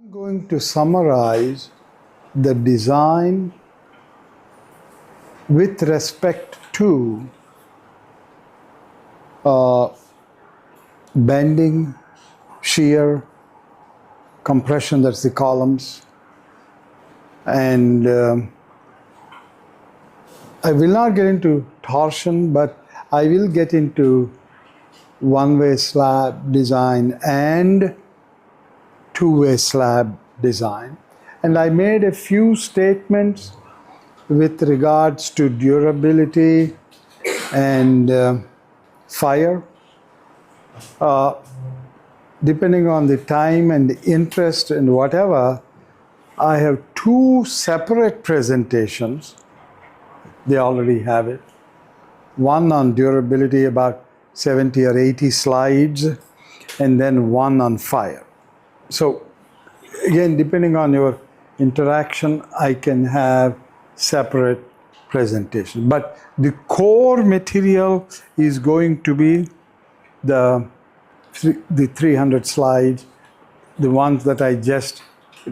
I'm going to summarize the design with respect to bending, shear, compression, that's the columns, and I will not get into torsion, but I will get into one-way slab design and two-way slab design. And I made a few statements with regards to durability and fire. Depending on the time and interest and whatever, I have two separate presentations. They already have it. One on durability, about 70 or 80 slides, and then one on fire. So again, depending on your interaction, I can have separate presentation. But the core material is going to be the 300 slides, the ones that I just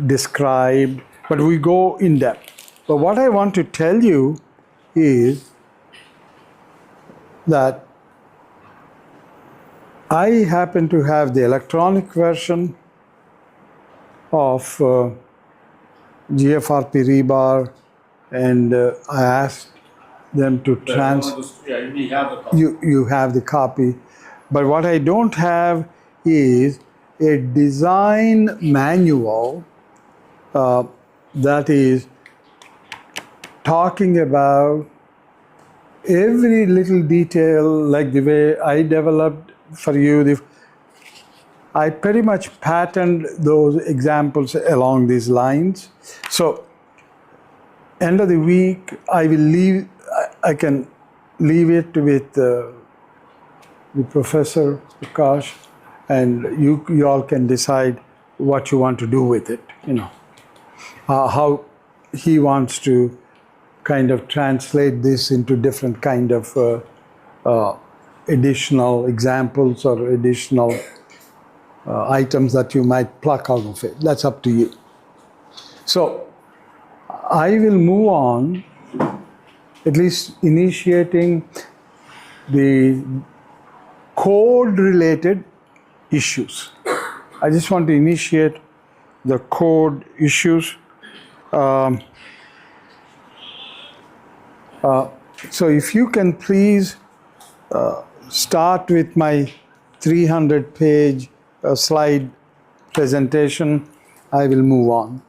described, but we go in depth. But what I want to tell you is that I happen to have the electronic version of GFRP rebar, and I asked them to Yeah, we have the copy. You have the copy. But what I don't have is a design manual that is talking about every little detail, like the way I developed for you. I pretty much patterned those examples along these lines. So, end of the week, I can leave it with the Professor Prakash, and you all can decide what you want to do with it, how he wants to kind of translate this into different kind of additional examples or additional items that you might pluck out of it. That's up to you. So I will move on, at least initiating the code-related issues. I just want to initiate the code issues. So if you can please start with my 300-page slide presentation, I will move on.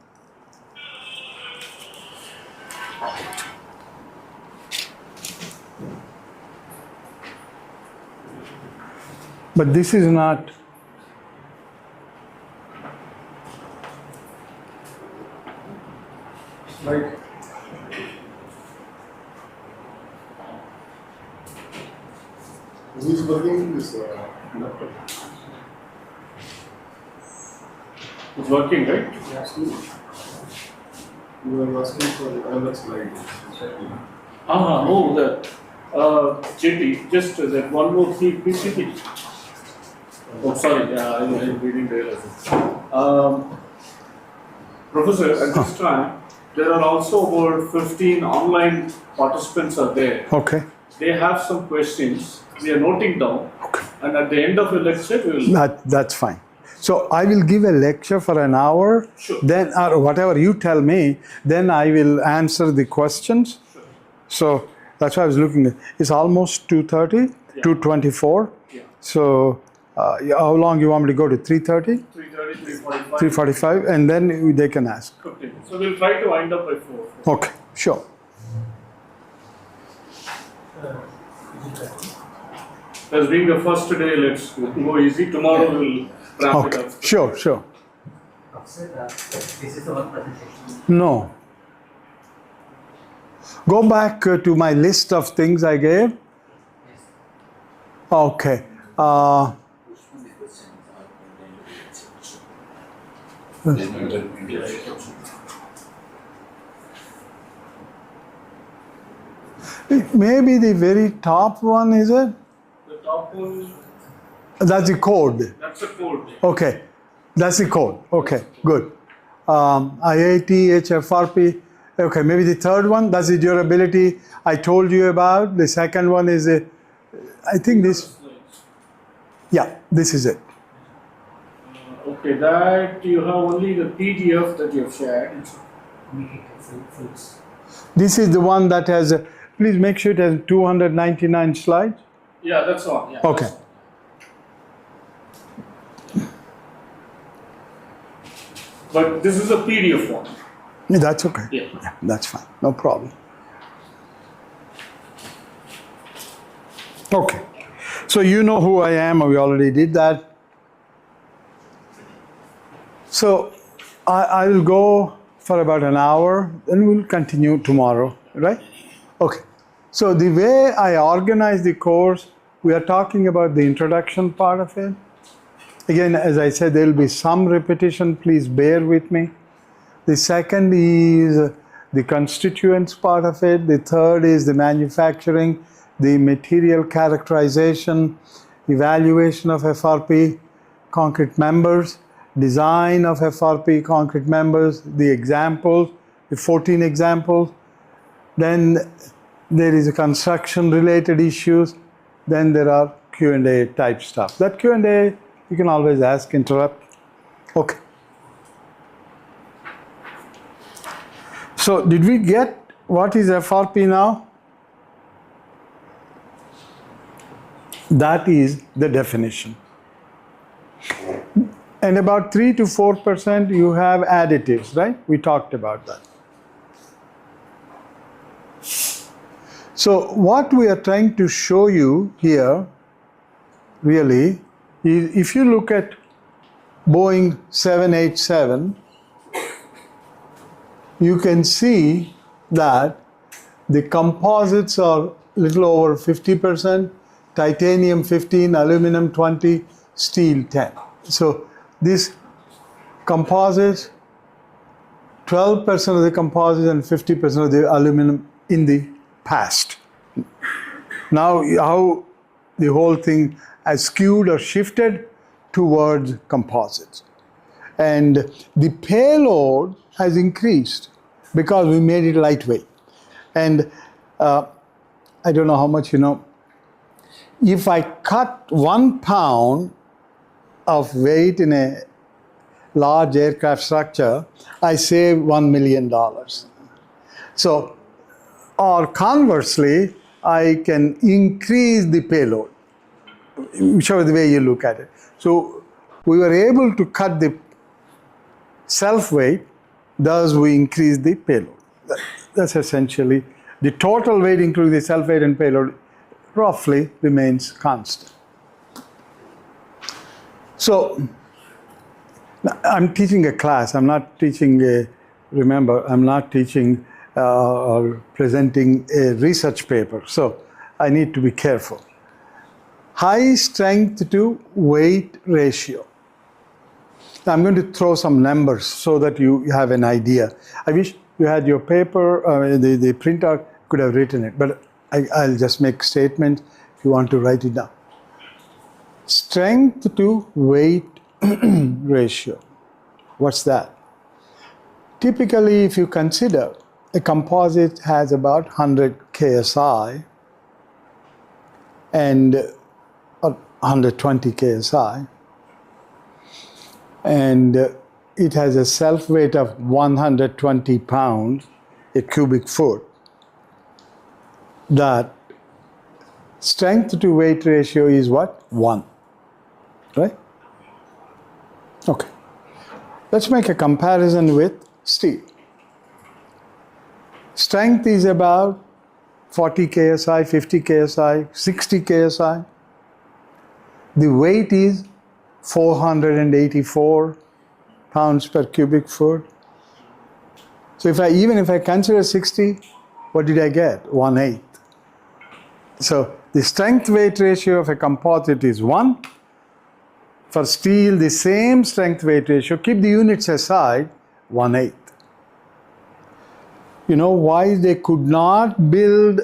But this is not Right. Who's working this laptop? It's working, right? Yes. You were asking for another slide. That. JP, just that 103 PCP. Oh, sorry, I didn't realize it. Professor, at this time, there are also about 15 online participants are there. okay. They have some questions. We are noting down. Okay. And at the end of the lecture, we will. That's fine. So I will give a lecture for an hour. Sure. Then, or whatever you tell me, then I will answer the questions. Sure. So that's why I was looking at. It's almost 2:30, Yeah. 2:24. Yeah. So how long you want me to go to? 3:30? 3:30, 3:45. 3:45, and then they can ask. Okay. So we'll try to wind up by 4. Okay, sure. As being the first day, let's go easy. Tomorrow we'll wrap it Okay, up. sure. This is the one presentation. No. Go back to my list of things I gave. Okay. Maybe the very top one, is it? The top one, That's the code. that's a code. Okay. That's the code. Okay, good. IIT, FRP. Okay, maybe the third one, that's the durability I told you about. The second one is, I think this, yeah, this is it. Okay, that you have only the PDF that you have shared. This is the one that has, please make sure it has 299 slides. Yeah, that's all. Yeah, Okay. that's all. But this is a PDF one. That's okay. Yeah. Yeah, that's fine. No problem. Okay. So you know who I am, we already did that. So I will go for about an hour, then we'll continue tomorrow, right? Okay. So the way I organize the course, we are talking about the introduction part of it. Again, as I said, there will be some repetition, please bear with me. The second is the constituents part of it. The third is the manufacturing, the material characterization, evaluation of FRP, concrete members, design of FRP concrete members, the examples, the 14 examples. Then there is a construction related issues. Then there are Q&A type stuff. That Q&A, you can always ask, interrupt. Okay. So did we get what is FRP now? That is the definition. And about 3 to 4% you have additives, right? We talked about that. So what we are trying to show you here really is, if you look at Boeing 787, you can see that the composites are a little over 50%, titanium 15, aluminum 20, steel 10. So this composites, 12% of the composites and 50% of the aluminum in the past. Now how the whole thing has skewed or shifted towards composites. And the payload has increased because we made it lightweight. And I don't know how much you know. If I cut 1 pound of weight in a large aircraft structure, I save $1 million. So, or conversely, I can increase the payload, whichever the way you look at it. So we were able to cut the self-weight, thus we increase the payload. That's essentially the total weight, including the self-weight and payload, roughly remains constant. So I'm teaching a class. I'm not teaching a, remember, I'm not teaching or presenting a research paper. So I need to be careful. High strength to weight ratio. I'm going to throw some numbers so that you have an idea. I wish you had your paper, the printer could have written it, but I'll just make statements if you want to write it down. Strength to weight ratio. What's that? Typically, if you consider a composite has about 100 KSI and 120 KSI, and it has a self weight of 120 pounds a cubic foot, that strength to weight ratio is what? 1, right? Okay. Let's make a comparison with steel. Strength is about 40 KSI, 50 KSI, 60 KSI. The weight is 484 pounds per cubic foot. So even if I consider 60, what did I get? 1/8. So the strength weight ratio of a composite is 1. For steel, the same strength weight ratio, keep the units aside, 1/8. You know why they could not build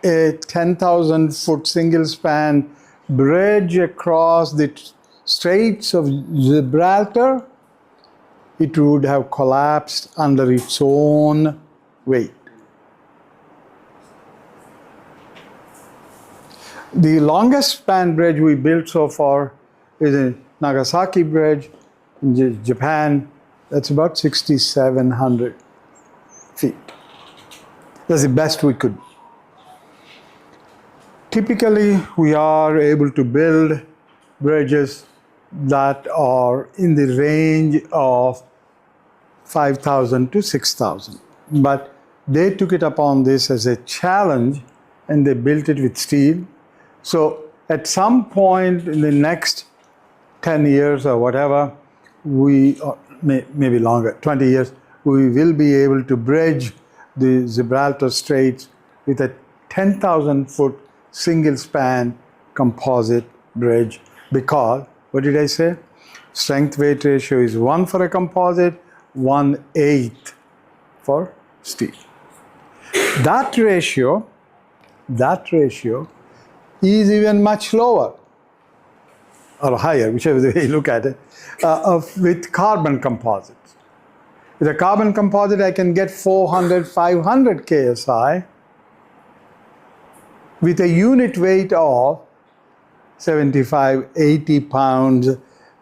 a 10,000 foot single span bridge across the Straits of Gibraltar? it would have collapsed under its own weight. The longest span bridge we built so far is the Nagasaki Bridge in Japan. That's about 6,700 feet. That's the best we could. Typically, we are able to build bridges that are in the range of 5,000 to 6,000. But they took it upon this as a challenge and they built it with steel. So at some point in the next 10 years or whatever, or maybe longer, 20 years, we will be able to bridge the Gibraltar Straits with a 10,000 foot single span composite bridge, because, what did I say? Strength weight ratio is 1 for a composite, 1/8 for steel. That ratio is even much lower or higher, whichever way you look at it, with carbon composites. With a carbon composite, I can get 400, 500 KSI with a unit weight of 75, 80 pounds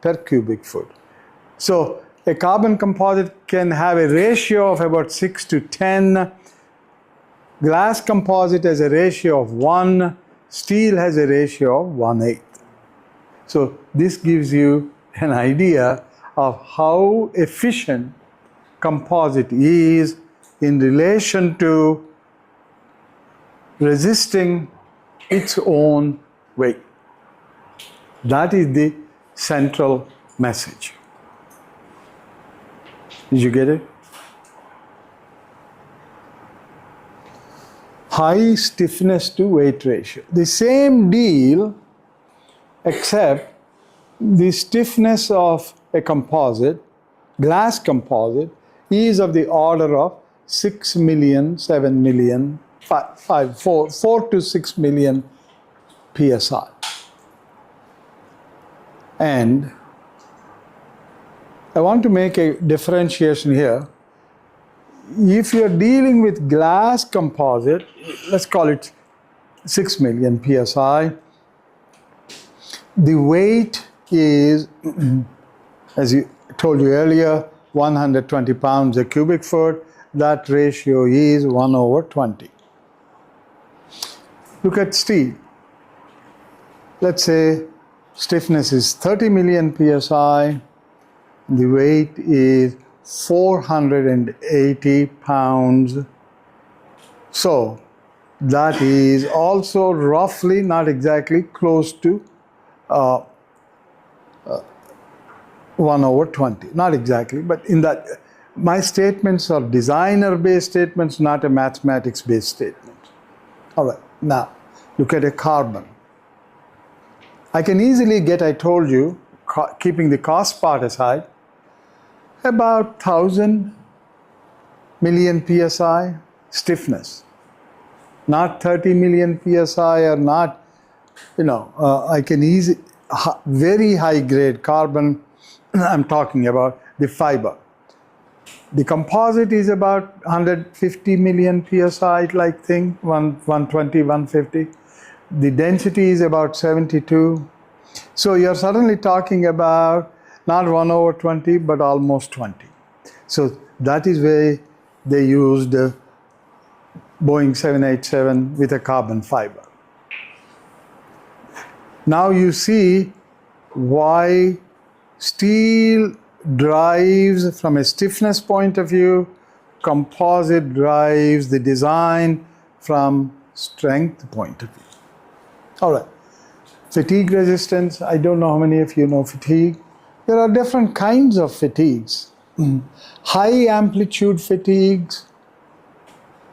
per cubic foot. So a carbon composite can have a ratio of about 6 to 10. Glass composite has a ratio of 1. Steel has a ratio of 1/8. So this gives you an idea of how efficient composite is in relation to resisting its own weight. That is the central message. Did you get it? High stiffness to weight ratio. The same deal, except the stiffness of a composite, glass composite, is of the order of 6 million, 7 million, 4 to 6 million PSI. And I want to make a differentiation here. If you're dealing with glass composite, let's call it 6 million PSI, the weight is, as I told you earlier, 120 pounds a cubic foot. That ratio is 1/20. Look at steel. Let's say stiffness is 30 million PSI. The weight is 480 pounds. So that is also roughly, not exactly, close to 1/20. Not exactly, but in that, my statements are designer-based statements, not a mathematics-based statement. All right, now look at a carbon. I can easily get, I told you, keeping the cost part aside, about 1,000 million PSI stiffness. Not 30 million PSI or not, I can easily, very high grade carbon, I'm talking about the fiber. The composite is about 150 million PSI like thing, 120, 150. The density is about 72. So you're suddenly talking about not 1/20, but almost 20. So that is where they used Boeing 787 with a carbon fiber. Now you see why steel drives from a stiffness point of view, composite drives the design from strength point of view. All right, fatigue resistance, I don't know how many of you know fatigue. There are different kinds of fatigues. High amplitude fatigues,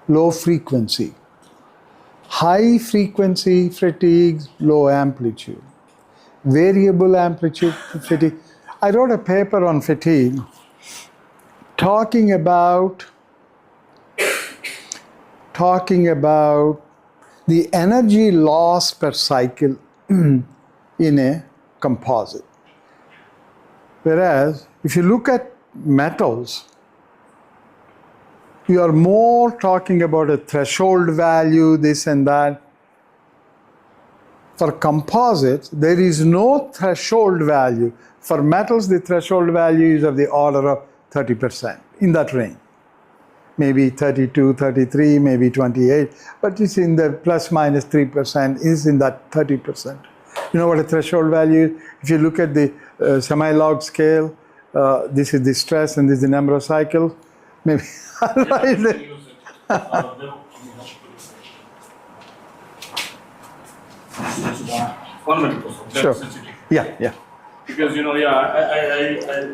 low frequency. High frequency fatigues, low amplitude. Variable amplitude fatigue. I wrote a paper on fatigue talking about the energy loss per cycle in a composite. Whereas, if you look at metals, you are more talking about a threshold value, this and that. For composites, there is no threshold value. For metals, the threshold value is of the order of 30%, in that range. Maybe 32, 33, maybe 28, but it's in the plus minus 3% is in that 30%. You know what a threshold value is? If you look at the semi-log scale, this is the stress and this is the number of cycles. Maybe right there. Use it. One minute, Professor. That's Sure. sensitive. Yeah. Because a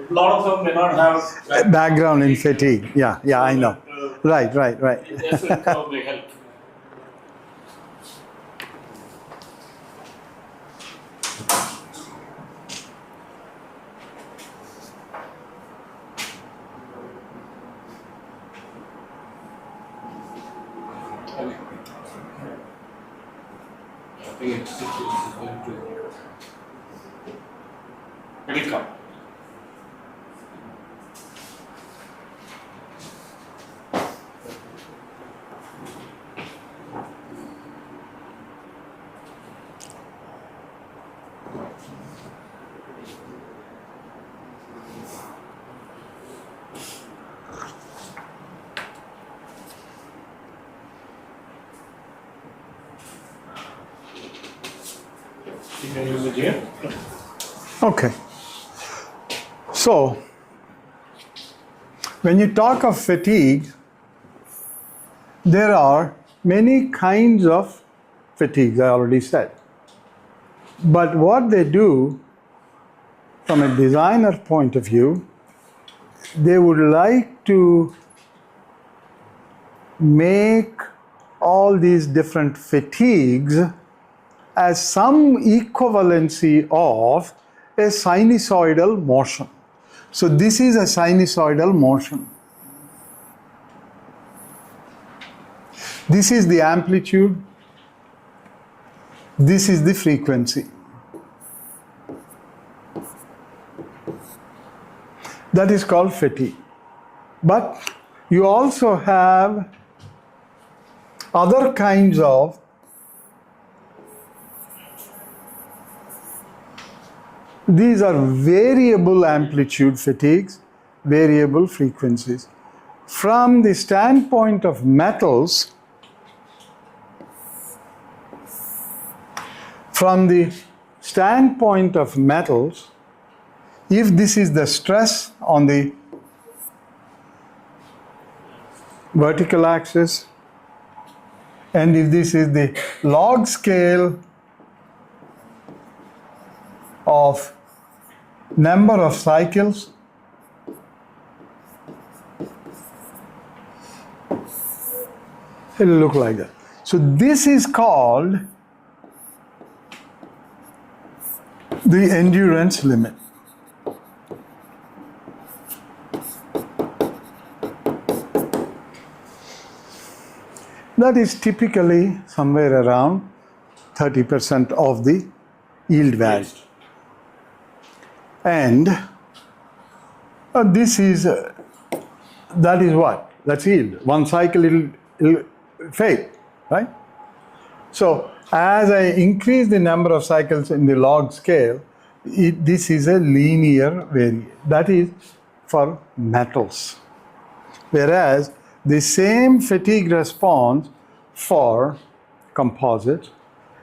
lot of them may not have Background in fatigue. Yeah, I know. Right. That's will probably help. I think it's going to. It will come. You can use it here. Okay. So, when you talk of fatigue, there are many kinds of fatigues, I already said. But what they do, from a designer point of view, they would like to make all these different fatigues as some equivalency of a sinusoidal motion. So this is a sinusoidal motion. This is the amplitude. This is the frequency. That is called fatigue. But you also have other kinds of these are variable amplitude fatigues, variable frequencies. From the standpoint of metals, if this is the stress on the vertical axis, and if this is the log scale of number of cycles, it will look like that. So this is called the endurance limit. That is typically somewhere around 30% of the yield value. And this is, that is what? That's yield. One cycle it'll fade, right? So as I increase the number of cycles in the log scale, this is a linear variation. That is for metals. Whereas the same fatigue response for composites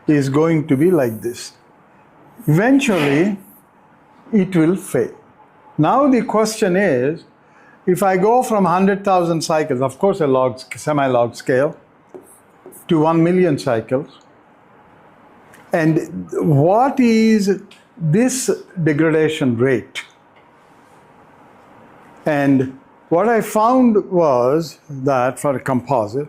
is going to be like this. Eventually, it will fade. Now the question is, if I go from 100,000 cycles, of course a semi-log scale, to 1 million cycles, and what is this degradation rate? And what I found was that for a composite,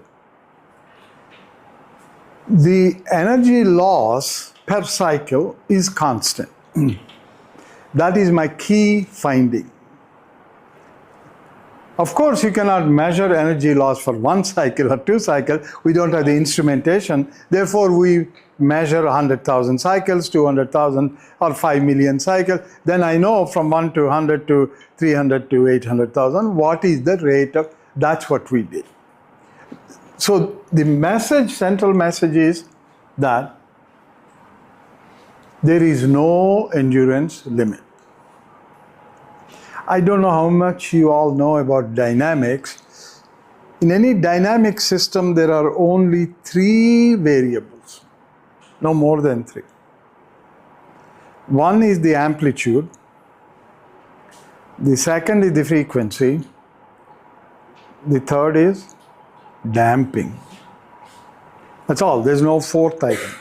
the energy loss per cycle is constant. That is my key finding. Of course, you cannot measure energy loss for one cycle or two cycles. We don't have the instrumentation. Therefore, we measure 100,000 cycles, 200,000 or 5 million cycles. Then I know from 1 to 100 to 300 to 800,000 what is the rate of, that's what we did. So the message, central message is that there is no endurance limit. I don't know how much you all know about dynamics. In any dynamic system, there are only 3 variables, no more than 3. One is the amplitude, the second is the frequency, the third is damping. That's all, there's no fourth item.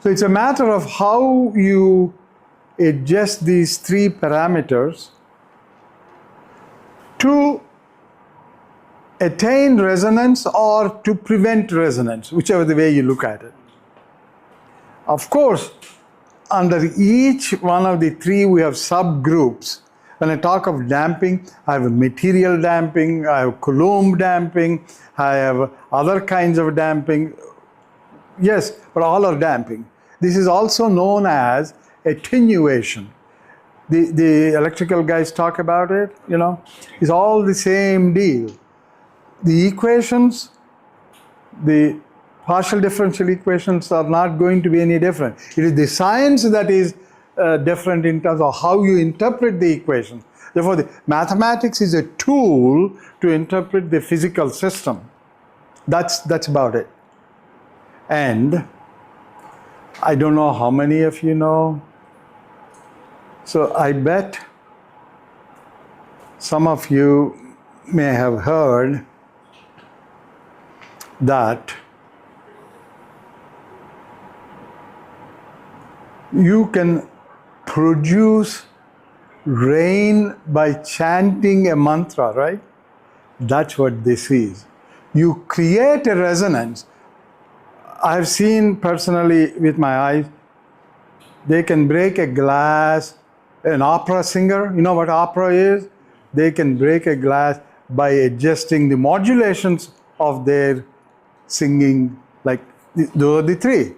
So it's a matter of how you adjust these 3 parameters to attain resonance or to prevent resonance, whichever the way you look at it. Of course, under each one of the 3 we have subgroups. When I talk of damping, I have material damping, I have Coulomb damping, I have other kinds of damping. Yes, but all are damping. This is also known as attenuation. The electrical guys talk about it, you know. It's all the same deal. The equations, the partial differential equations are not going to be any different. It is the science that is different in terms of how you interpret the equation. Therefore, the mathematics is a tool to interpret the physical system. That's about it. And I don't know how many of you know. So I bet some of you may have heard that you can produce rain by chanting a mantra, right? That's what this is. You create a resonance. I've seen personally with my eyes, they can break a glass, an opera singer, you know what opera is? They can break a glass by adjusting the modulations of their singing, like those are the 3.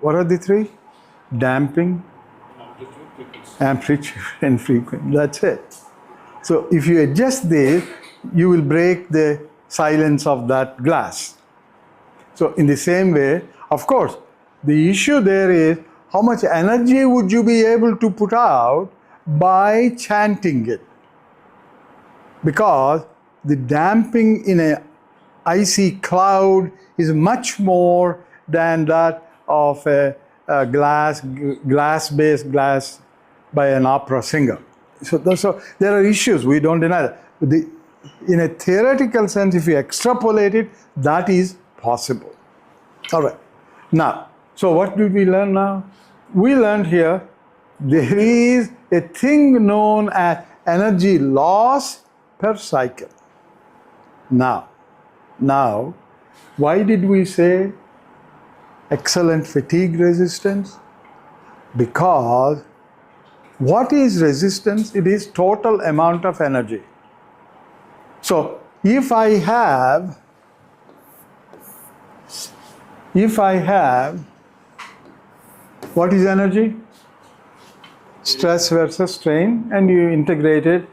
What are the 3? Damping, amplitude and frequency. That's it. So if you adjust this, you will break the silence of that glass. So in the same way, of course, the issue there is how much energy would you be able to put out by chanting it? Because the damping in an icy cloud is much more than that of a glass-based glass by an opera singer. So there are issues, we don't deny that. But in a theoretical sense, if you extrapolate it, that is possible. All right. Now, so what did we learn now? We learned here there is a thing known as energy loss per cycle. Now, why did we say excellent fatigue resistance? Because what is resistance? It is total amount of energy. So if I have what is energy? Stress versus strain, and you integrate it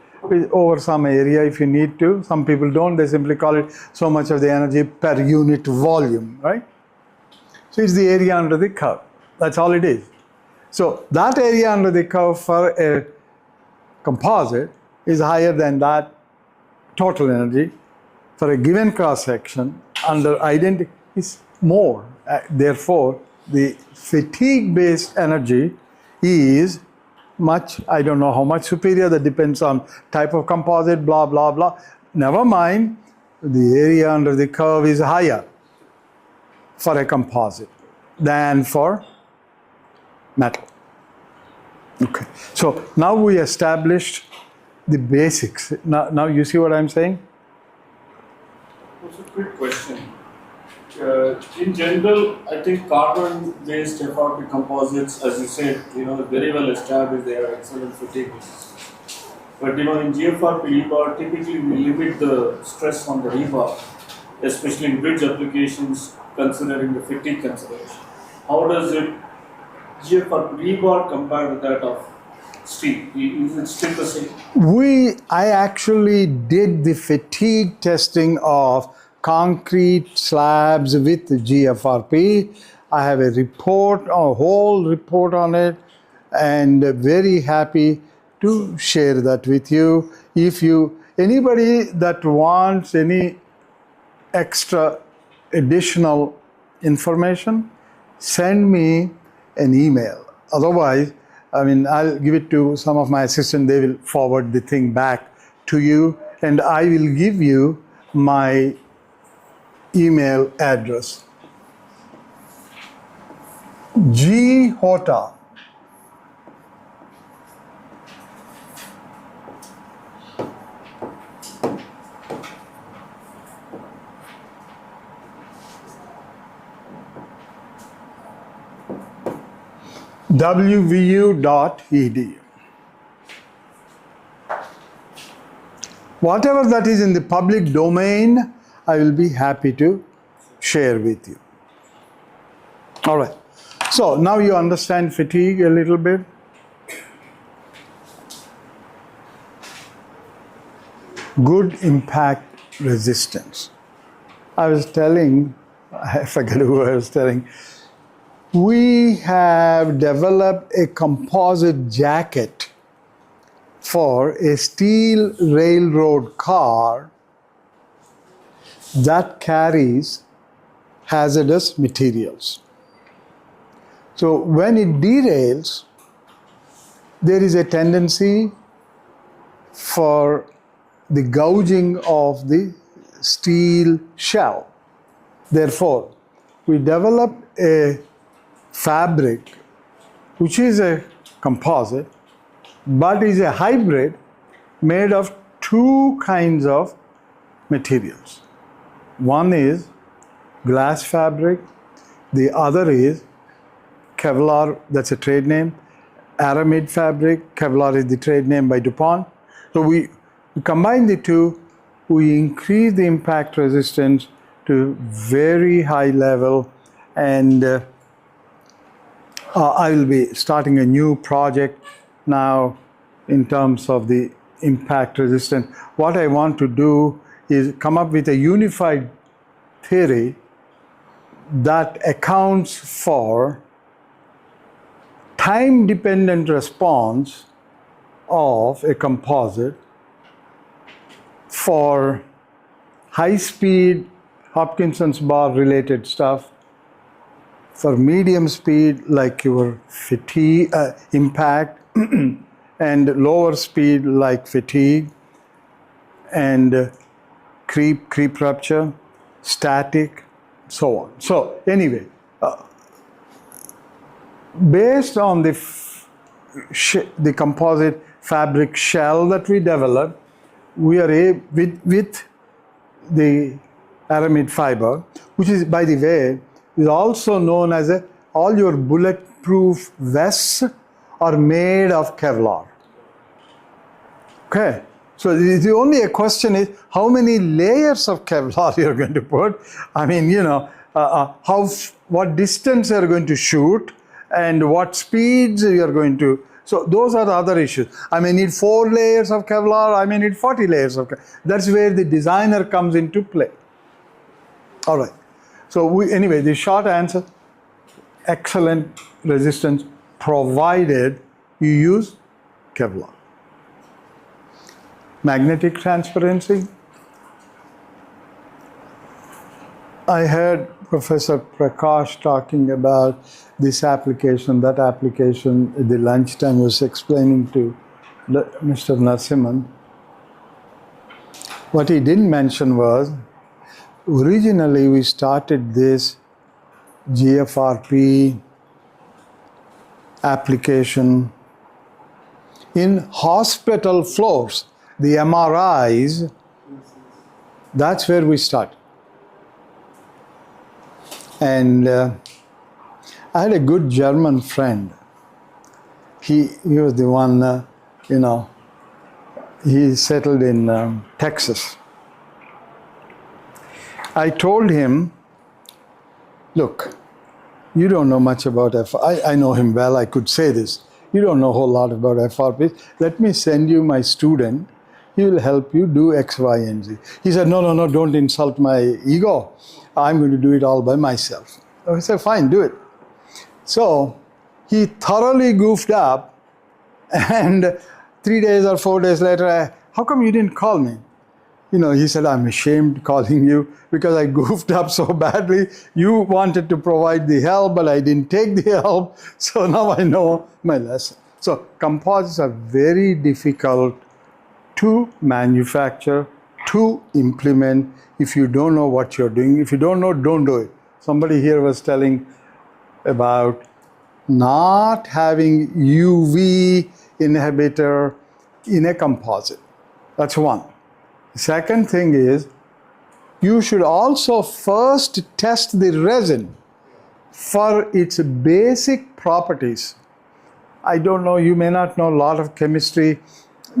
over some area if you need to. Some people don't, they simply call it so much of the energy per unit volume, right? So it's the area under the curve. That's all it is. So that area under the curve for a composite is higher than that total energy for a given cross section under identity is more. Therefore, the fatigue-based energy is much, I don't know how much superior, that depends on type of composite, blah, blah, blah. Never mind, the area under the curve is higher for a composite than for metal. Okay, so now we established the basics. Now you see what I'm saying? That's a quick question. In general, I think carbon-based FRP composites, as you said, very well established. They are excellent fatigue resistance. But in GFRP rebar, typically we limit the stress on the rebar, especially in bridge applications, considering the fatigue consideration. How does it GFRP rebar compare to that of steel? Is it still the same? I actually did the fatigue testing of concrete slabs with GFRP. I have a report, a whole report on it, and very happy to share that with you. If anybody that wants any extra additional information, send me an email. Otherwise, I'll give it to some of my assistants. They will forward the thing back to you, and I will give you my email address. G Hota wvu.edu. Whatever that is in the public domain, I will be happy to share with you. All right. So now you understand fatigue a little bit. Good impact resistance. I forget who I was telling, we have developed a composite jacket for a steel railroad car that carries hazardous materials. So when it derails, there is a tendency for the gouging of the steel shell. Therefore, we developed a fabric which is a composite but is a hybrid made of two kinds of materials. One is glass fabric, the other is Kevlar, that's a trade name, aramid fabric, Kevlar is the trade name by DuPont. So we combine the two, we increase the impact resistance to very high level, and I will be starting a new project now in terms of the impact resistance. What I want to do is come up with a unified theory that accounts for time-dependent response of a composite for high-speed Hopkinson's bar related stuff, for medium speed like your fatigue, impact, and lower speed like fatigue, and creep rupture, static, so on. So anyway, based on the composite fabric shell that we developed, we are with the aramid fiber, which is, by the way, is also known as all your bulletproof vests are made of Kevlar. Okay, so the only question is how many layers of Kevlar you're going to put. What distance you're going to shoot and what speeds you're going to. So those are the other issues. I may need 4 layers of Kevlar, I may need 40 layers of Kevlar. That's where the designer comes into play. All right. So anyway, the short answer, excellent resistance provided you use Kevlar. Magnetic transparency. I heard Professor Prakash talking about this application, that application at the lunchtime. Was explaining to Mr. Narasimhan. What he didn't mention was, originally we started this GFRP application in hospital floors, the MRIs. That's where we started. And I had a good German friend. He was the one, He settled in Texas. I told him, look, you don't know much about I know him well, I could say this. You don't know a whole lot about FRP. Let me send you my student. He will help you do X, Y, and Z. He said, no, don't insult my ego. I'm going to do it all by myself. I said, fine, do it. So he thoroughly goofed up, and 3 days or 4 days later, how come you didn't call me? He said, I'm ashamed calling you because I goofed up so badly. You wanted to provide the help, but I didn't take the help. So now I know my lesson. So composites are very difficult to manufacture, to implement if you don't know what you're doing. If you don't know, don't do it. Somebody here was telling about not having UV inhibitor in a composite. That's one. Second thing is, you should also first test the resin for its basic properties. I don't know, you may not know a lot of chemistry.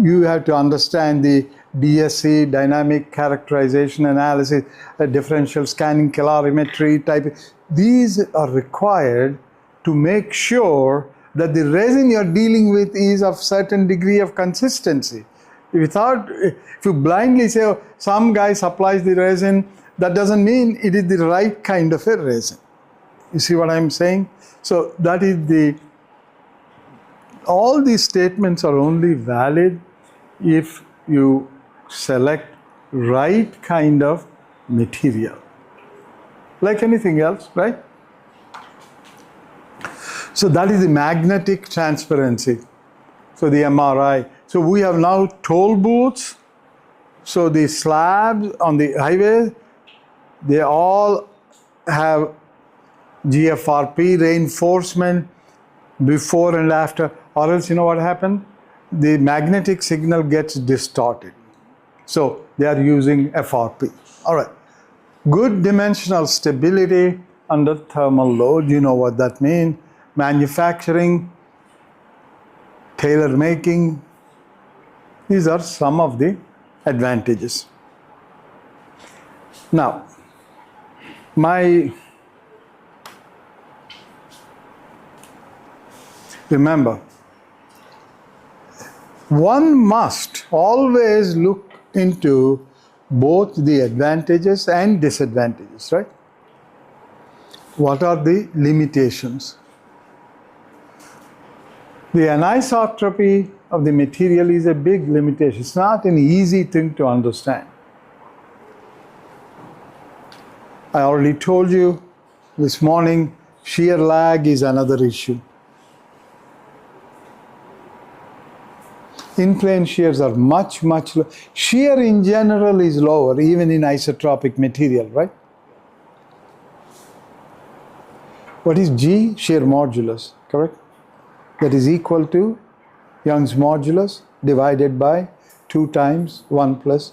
You have to understand the DSC, dynamic characterization analysis, differential scanning calorimetry type. These are required to make sure that the resin you're dealing with is of certain degree of consistency. If you blindly say, oh, some guy supplies the resin, that doesn't mean it is the right kind of a resin. You see what I'm saying? So that is all these statements are only valid if you select right kind of material. Like anything else, right? So that is the magnetic transparency. So the MRI. So we have now toll booths. So the slabs on the highway, they all have GFRP reinforcement before and after, or else you know what happened? The magnetic signal gets distorted. So they are using FRP. All right. Good dimensional stability under thermal load, you know what that means. Manufacturing, tailor making, these are some of the advantages. Now, remember, one must always look into both the advantages and disadvantages, right? What are the limitations? The anisotropy of the material is a big limitation. It's not an easy thing to understand. I already told you this morning, shear lag is another issue. In-plane shears are much lower. Shear in general is lower, even in isotropic material, right? What is G? Shear modulus, correct? That is equal to Young's modulus divided by 2 times 1 plus.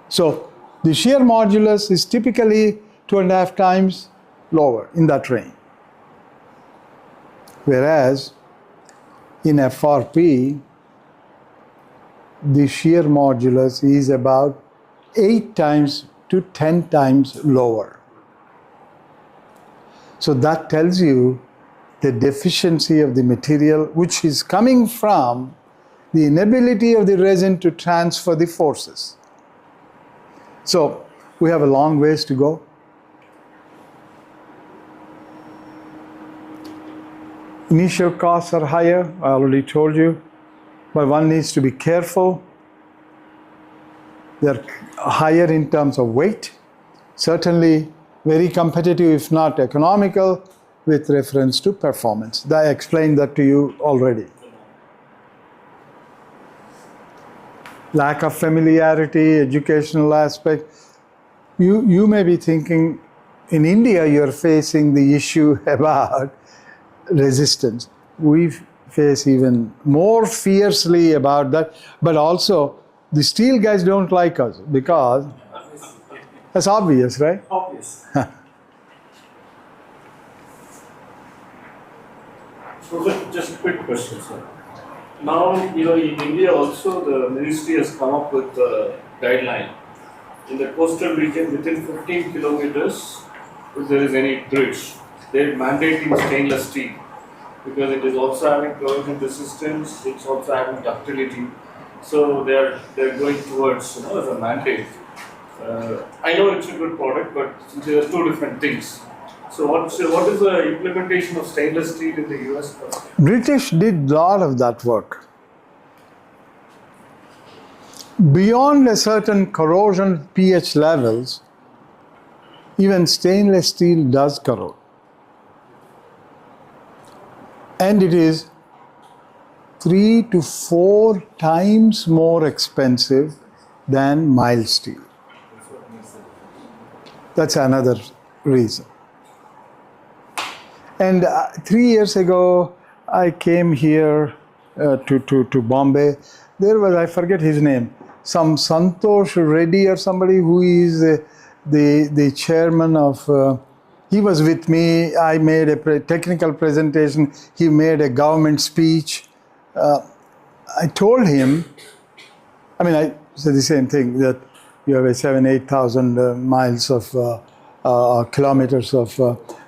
So the shear modulus is typically 2.5 times lower in that range. Whereas in FRP, the shear modulus is about 8 times to 10 times lower. So that tells you the deficiency of the material, which is coming from the inability of the resin to transfer the forces. So we have a long ways to go. Initial costs are higher, I already told you, but one needs to be careful. They're higher in terms of weight, certainly very competitive, if not economical, with reference to performance. I explained that to you already. Lack of familiarity, educational aspect. You may be thinking, in India you're facing the issue about resistance. We face even more fiercely about that, but also the steel guys don't like us because that's obvious, right? Obvious. Just a quick question, sir. Now, in India also the ministry has come up with a guideline. In the coastal region, within 15 kilometers, if there is any bridge, they're mandating stainless steel because it is also having corrosion resistance, it's also having ductility. So they're going towards as a mandate. I know it's a good product, but there are two different things. So what is the implementation of stainless steel in the US? British did a lot of that work. Beyond a certain corrosion pH levels, even stainless steel does corrode. And it is 3 to 4 times more expensive than mild steel. That's another reason. And 3 years ago, I came here to Bombay. There was, I forget his name, some Santosh Reddy or somebody who is the chairman of, he was with me. I made a technical presentation. He made a government speech. I told him, I said the same thing, that you have a 8,000 miles of kilometers of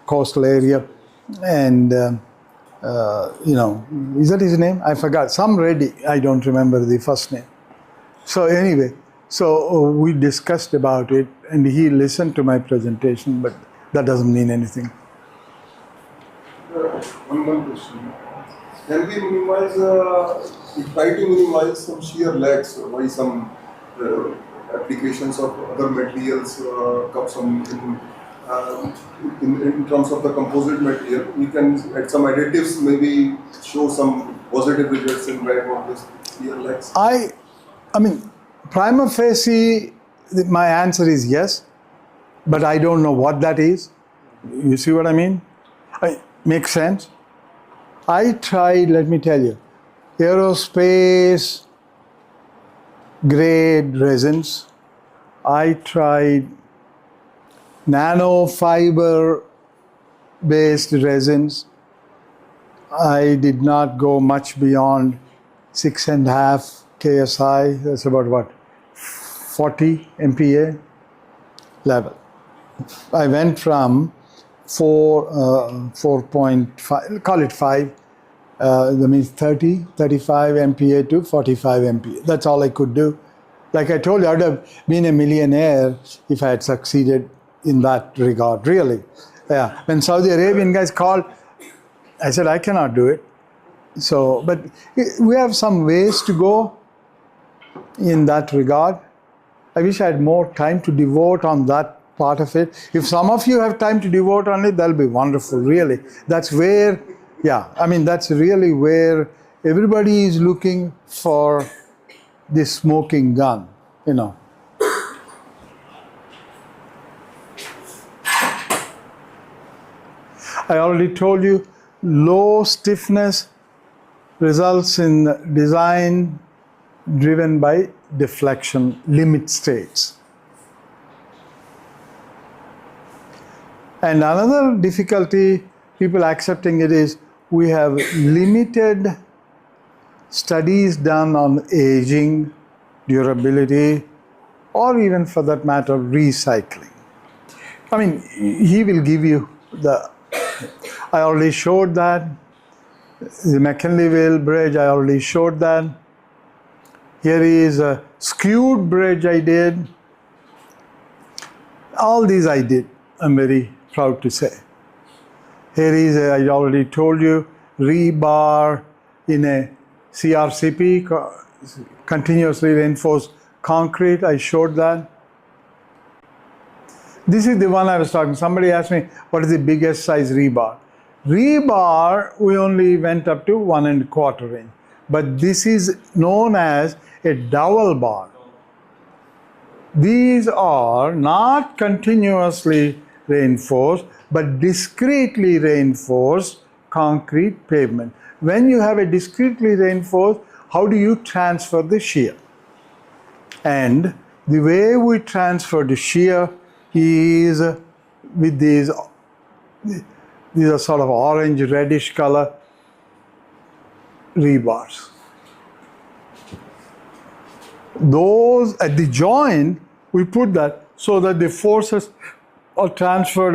coastal area. And, is that his name? I forgot. Some Reddy, I don't remember the first name. So anyway, we discussed about it and he listened to my presentation, but that doesn't mean anything. One more question. Can we minimize, we try to minimize some shear lags by some applications of other materials, in terms of the composite material, we can add some additives, maybe show some positive results in drive of this shear lags? Prima facie, my answer is yes, but I don't know what that is. You see what I mean? Makes sense? I tried, let me tell you, aerospace grade resins. I tried nanofiber based resins. I did not go much beyond 6.5 KSI. That's about what? 40 MPa level. I went from 4.5, call it 5, that means 35 MPa to 45 MPa. That's all I could do. Like I told you, I would have been a millionaire if I had succeeded in that regard, really. Yeah. When Saudi Arabian guys called, I said, I cannot do it. So, but we have some ways to go in that regard. I wish I had more time to devote on that part of it. If some of you have time to devote on it, that'll be wonderful, really. That's where, that's really where everybody is looking for this smoking gun, I already told you, low stiffness results in design driven by deflection limit states. And another difficulty, people accepting it, is we have limited studies done on aging, durability, or even for that matter, recycling. He will give you I already showed that. The McKinleyville bridge, I already showed that. Here is a skewed bridge I did. All these I did, I'm very proud to say. Here is, I already told you, rebar in a CRCP, continuously reinforced concrete, I showed that. This is the one I was talking. Somebody asked me, what is the biggest size rebar? Rebar, we only went up to 1.25 inch. But this is known as a dowel bar. These are not continuously reinforced, but discretely reinforced concrete pavement. When you have a discretely reinforced, how do you transfer the shear? And the way we transfer the shear is with these are sort of orange reddish color rebars. Those at the joint, we put that so that the forces are transferred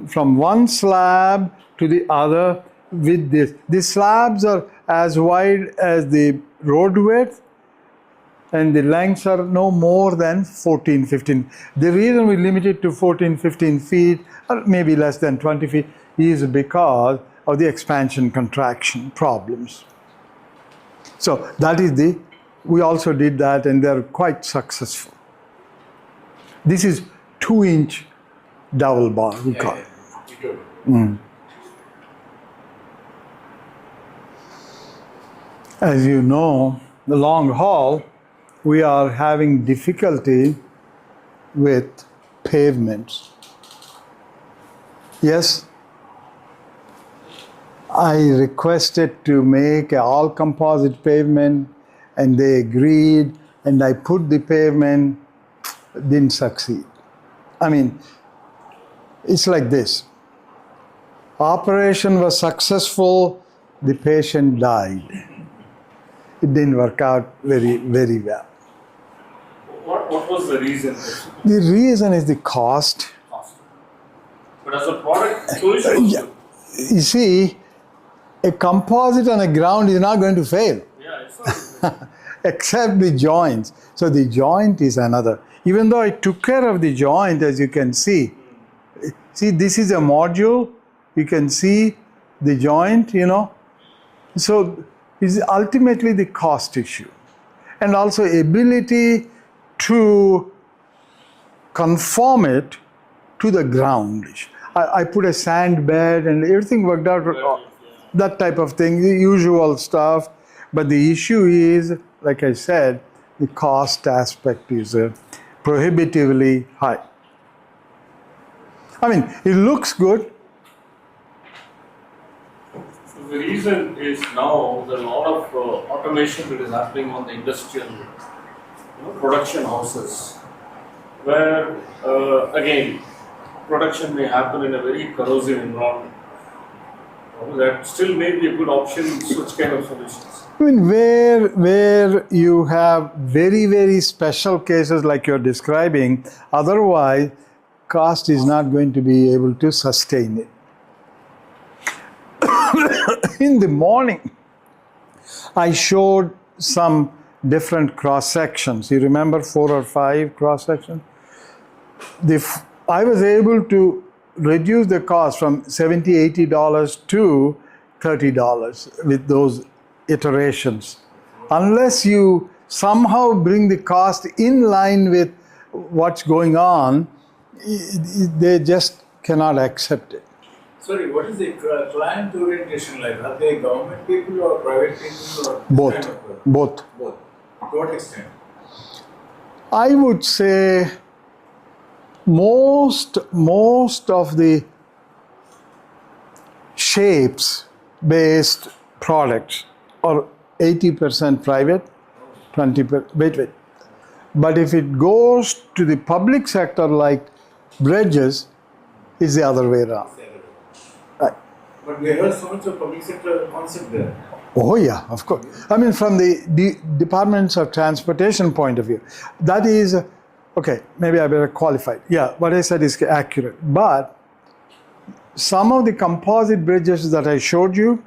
from one slab to the other with this. The slabs are as wide as the road width, and the lengths are no more than 14, 15. The reason we limit it to 14, 15 feet, or maybe less than 20 feet, is because of the expansion contraction problems. So that is we also did that, and they're quite successful. This is 2-inch double bar, we call it. As you know, the long haul, we are having difficulty with pavements. Yes, I requested to make an all composite pavement, and they agreed, and I put the pavement, didn't succeed. I mean, it's like this. Operation was successful, the patient died. It didn't work out very, very well. What was the reason? The reason is the cost. But as a product solution, Yeah. You see, a composite on the ground is not going to fail, yeah, it's not. except the joints. So the joint is another. Even though I took care of the joint, as you can see. See, this is a module. You can see the joint, So it's ultimately the cost issue. And also ability to conform it to the ground. I put a sand bed and everything worked out, that type of thing, the usual stuff. But the issue is, like I said, the cost aspect is prohibitively high. I mean, it looks good. So the reason is now there are a lot of automation that is happening on the industrial production houses, where again production may happen in a very corrosive environment. That still may be a good option in such kind of solutions. I mean, where you have very, very special cases like you're describing, otherwise cost is not going to be able to sustain it. In the morning, I showed some different cross sections. You remember 4 or 5 cross sections? I was able to reduce the cost from $70, $80 to $30 with those iterations. Unless you somehow bring the cost in line with what's going on, they just cannot accept it. Sorry, what is the client orientation like? Are they government people or private people or Both. kind of, Both. both? To what extent? I would say most of the shapes based products are 80% private, 20%, wait. But if it goes to the public sector like bridges, it's the other way around. Right. But we heard so much of public sector concept there. Oh yeah, of course. I mean, from the departments of transportation point of view, that is, okay, maybe I better qualify. Yeah, what I said is accurate. But some of the composite bridges that I showed you,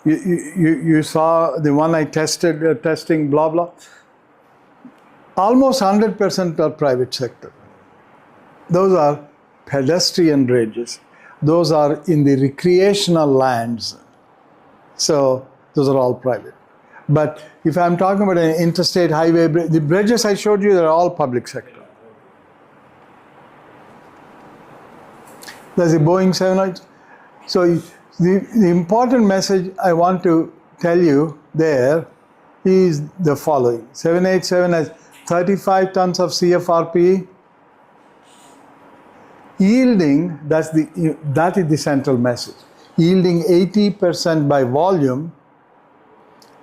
you saw the one I tested, testing, blah, blah. Almost 100% are private sector. Those are pedestrian bridges. Those are in the recreational lands. So those are all private. But if I'm talking about an interstate highway bridge, the bridges I showed you, they're all public sector. There's a Boeing 787. So the important message I want to tell you there is the following. 787 has 35 tons of CFRP. Yielding, that is the central message. Yielding 80% by volume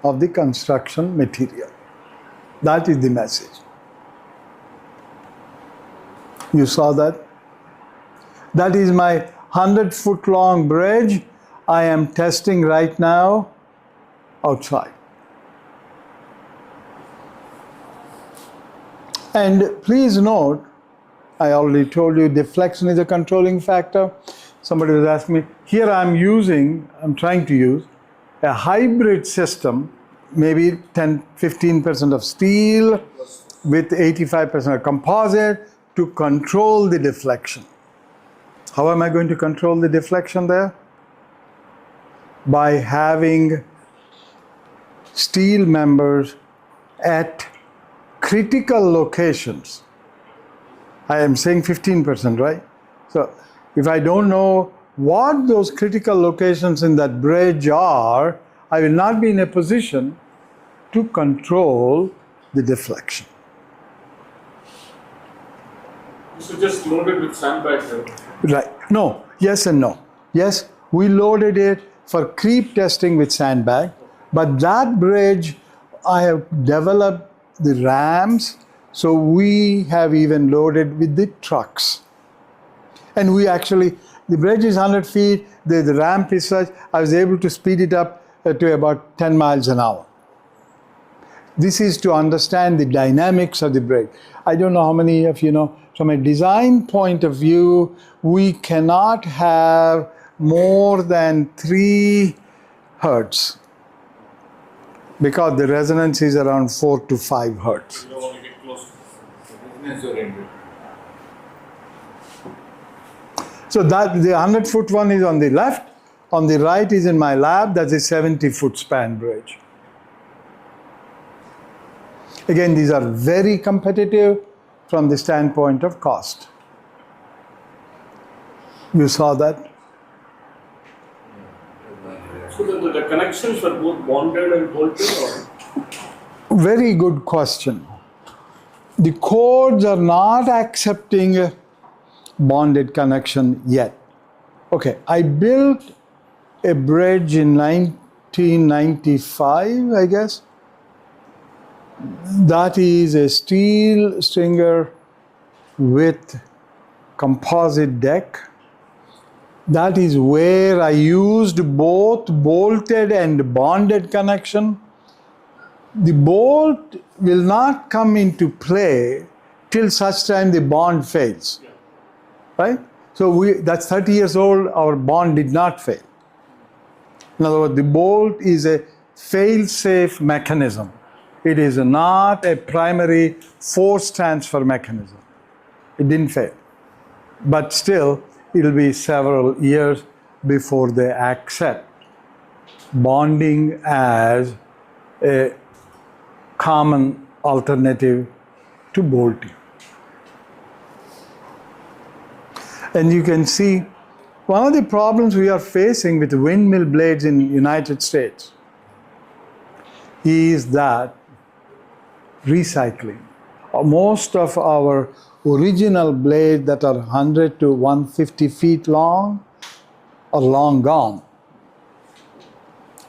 of the construction material. That is the message. You saw that? That is my 100-foot long bridge I am testing right now outside. And please note, I already told you deflection is a controlling factor. Somebody was asking me, here I'm trying to use a hybrid system, maybe 15% of steel with 85% of composite to control the deflection. How am I going to control the deflection there? By having steel members at critical locations. I am saying 15%, right? So if I don't know what those critical locations in that bridge are, I will not be in a position to control the deflection. So just loaded with sandbag. Right. No. Yes and no. Yes, we loaded it for creep testing with sandbag, but that bridge, I have developed the rams, so we have even loaded with the trucks. And we actually, the bridge is 100 feet, the ramp is such, I was able to speed it up to about 10 miles an hour. This is to understand the dynamics of the bridge. I don't know how many of you know, from a design point of view, we cannot have more than 3 hertz because the resonance is around 4 to 5 hertz. You don't want to get close to Business oriented. So that the 100-foot one is on the left, on the right is in my lab, that's a 70-foot span bridge. Again, these are very competitive from the standpoint of cost. You saw that? So the connections were both bonded and bolted, or? Very good question. The codes are not accepting a bonded connection yet. Okay, I built a bridge in 1995, I guess. That is a steel stringer with composite deck. That is where I used both bolted and bonded connection. The bolt will not come into play till such time the bond fails, right? So that's 30 years old, our bond did not fail. In other words, the bolt is a fail-safe mechanism. It is not a primary force transfer mechanism. It didn't fail. But still, it'll be several years before they accept bonding as a common alternative to bolting. And you can see one of the problems we are facing with windmill blades in the United States is that recycling. Most of our original blades that are 100 to 150 feet long are long gone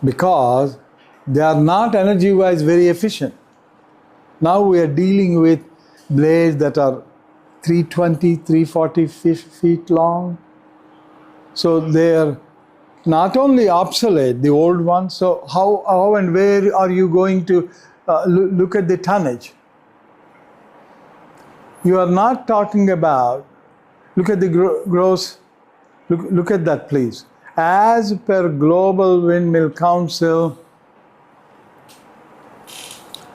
because they are not energy-wise very efficient. Now we are dealing with blades that are 320, 340 feet long. So they are not only obsolete, the old ones, so how and where are you going to look at the tonnage? You are not talking about, look at the gross, look at that please. As per Global Windmill Council,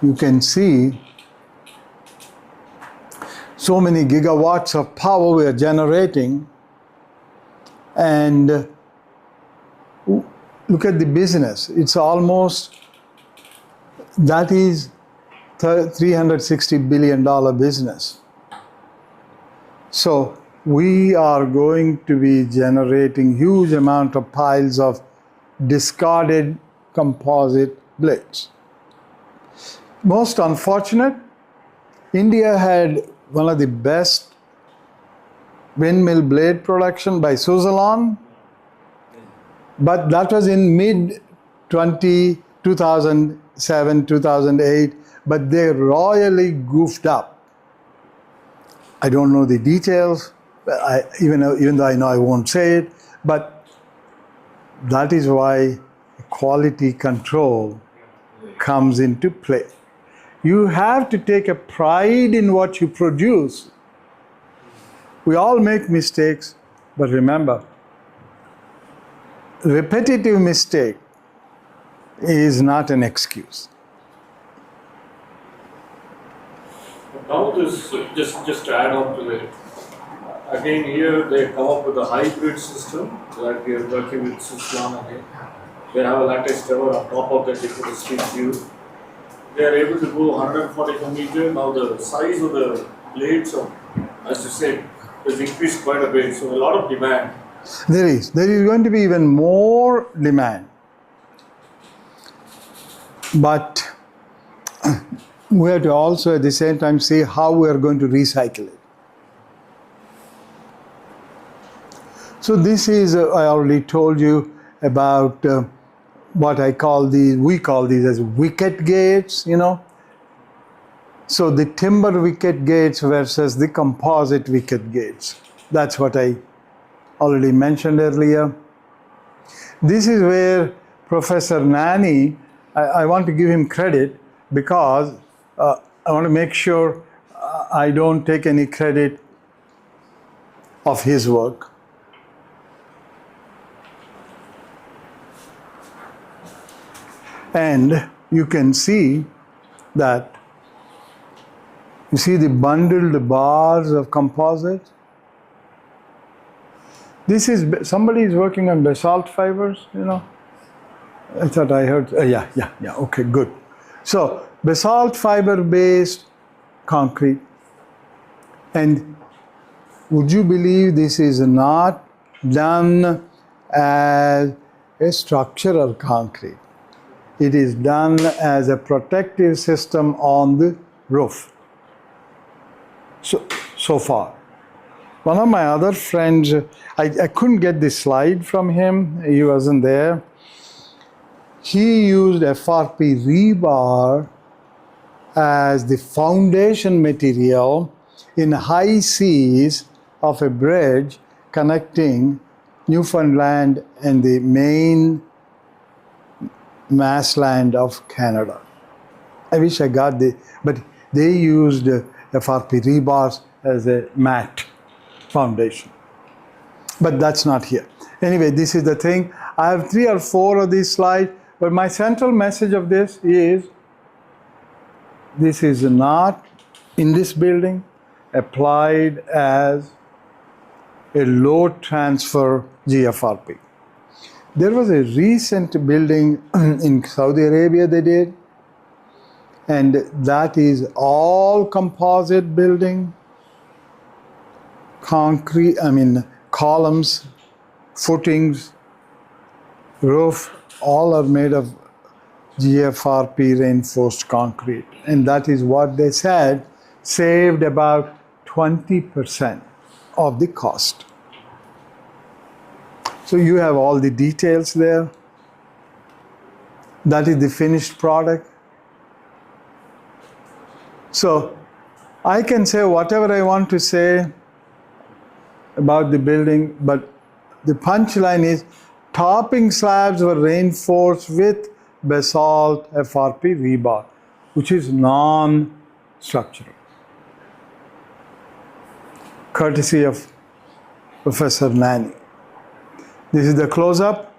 you can see so many gigawatts of power we are generating, and look at the business. It's almost, that is $360 billion business. So we are going to be generating huge amount of piles of discarded composite blades. Most unfortunate, India had one of the best windmill blade production by Suzlon, but that was in mid-2007, 2008, but they royally goofed up. I don't know the details, even though I know I won't say it, but that is why quality control comes into play. You have to take a pride in what you produce. We all make mistakes, but remember, repetitive mistake is not an excuse. Now this, just to add on to it, again here they come up with a hybrid system that we are working with Suzlon again. They have a lattice tower on top of that they put a street view. They are able to go 145 meters. Now the size of the blades, as you said, has increased quite a bit. So a lot of demand. There is going to be even more demand. But we have to also at the same time see how we are going to recycle it. So this is, I already told you about what we call these as wicket gates, you know. So the timber wicket gates versus the composite wicket gates. That's what I already mentioned earlier. This is where Professor Nani, I want to give him credit because I want to make sure I don't take any credit of his work. And you can see that, you see the bundled bars of composite? This is, somebody is working on basalt fibers, you know? I thought I heard, yeah, okay, good. So, basalt fiber based concrete. And would you believe this is not done as a structural concrete? It is done as a protective system on the roof. So far. One of my other friends, I couldn't get the slide from him, he wasn't there. He used FRP rebar as the foundation material in high seas of a bridge connecting Newfoundland and the main massland of Canada. I wish I got but they used FRP rebars as a mat foundation. But that's not here. Anyway, this is the thing. I have 3 or 4 of these slides, but my central message of this is not in this building applied as a load transfer GFRP. There was a recent building in Saudi Arabia they did, and that is all composite building, concrete, columns, footings, roof, all are made of GFRP reinforced concrete. And that is what they said saved about 20% of the cost. So you have all the details there. That is the finished product. So I can say whatever I want to say about the building, but the punchline is topping slabs were reinforced with basalt FRP rebar, which is non-structural. Courtesy of Professor Nani. This is the close-up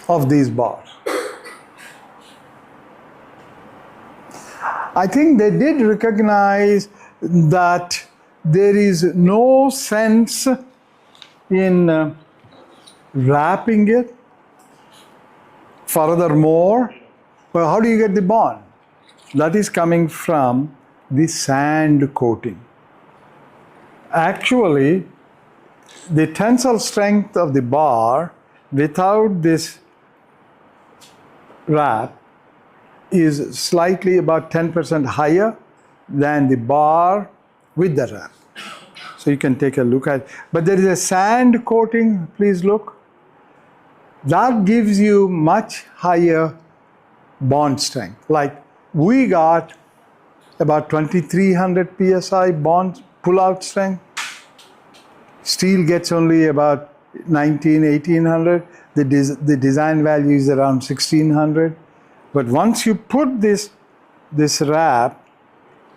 of these bars. I think they did recognize that there is no sense in wrapping it. Furthermore, well, how do you get the bond? That is coming from the sand coating. Actually, the tensile strength of the bar without this wrap is slightly about 10% higher than the bar with the wrap. So you can take a look at it. But there is a sand coating, please look. That gives you much higher bond strength. Like we got about 2300 psi bond pull-out strength. Steel gets only about 1800. The design value is around 1600. But once you put this wrap,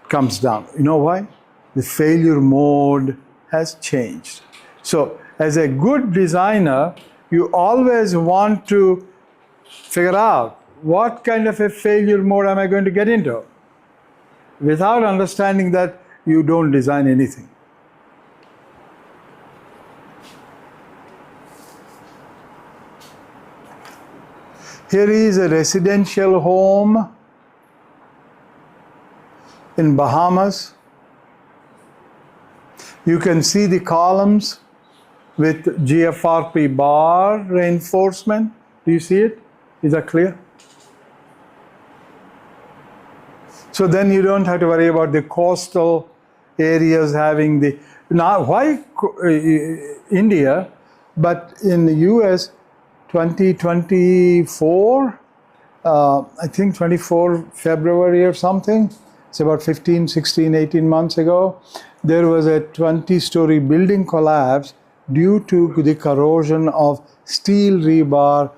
comes down. You know why? The failure mode has changed. So as a good designer, you always want to figure out what kind of a failure mode am I going to get into. Without understanding that, you don't design anything. Here is a residential home in Bahamas. You can see the columns with GFRP bar reinforcement. Do you see it? Is that clear? So then you don't have to worry about the coastal areas having the... Now, why India? But in the US, 2024, I think 24 February or something, it's about 15, 16, 18 months ago, there was a 20-story building collapse due to the corrosion of steel rebar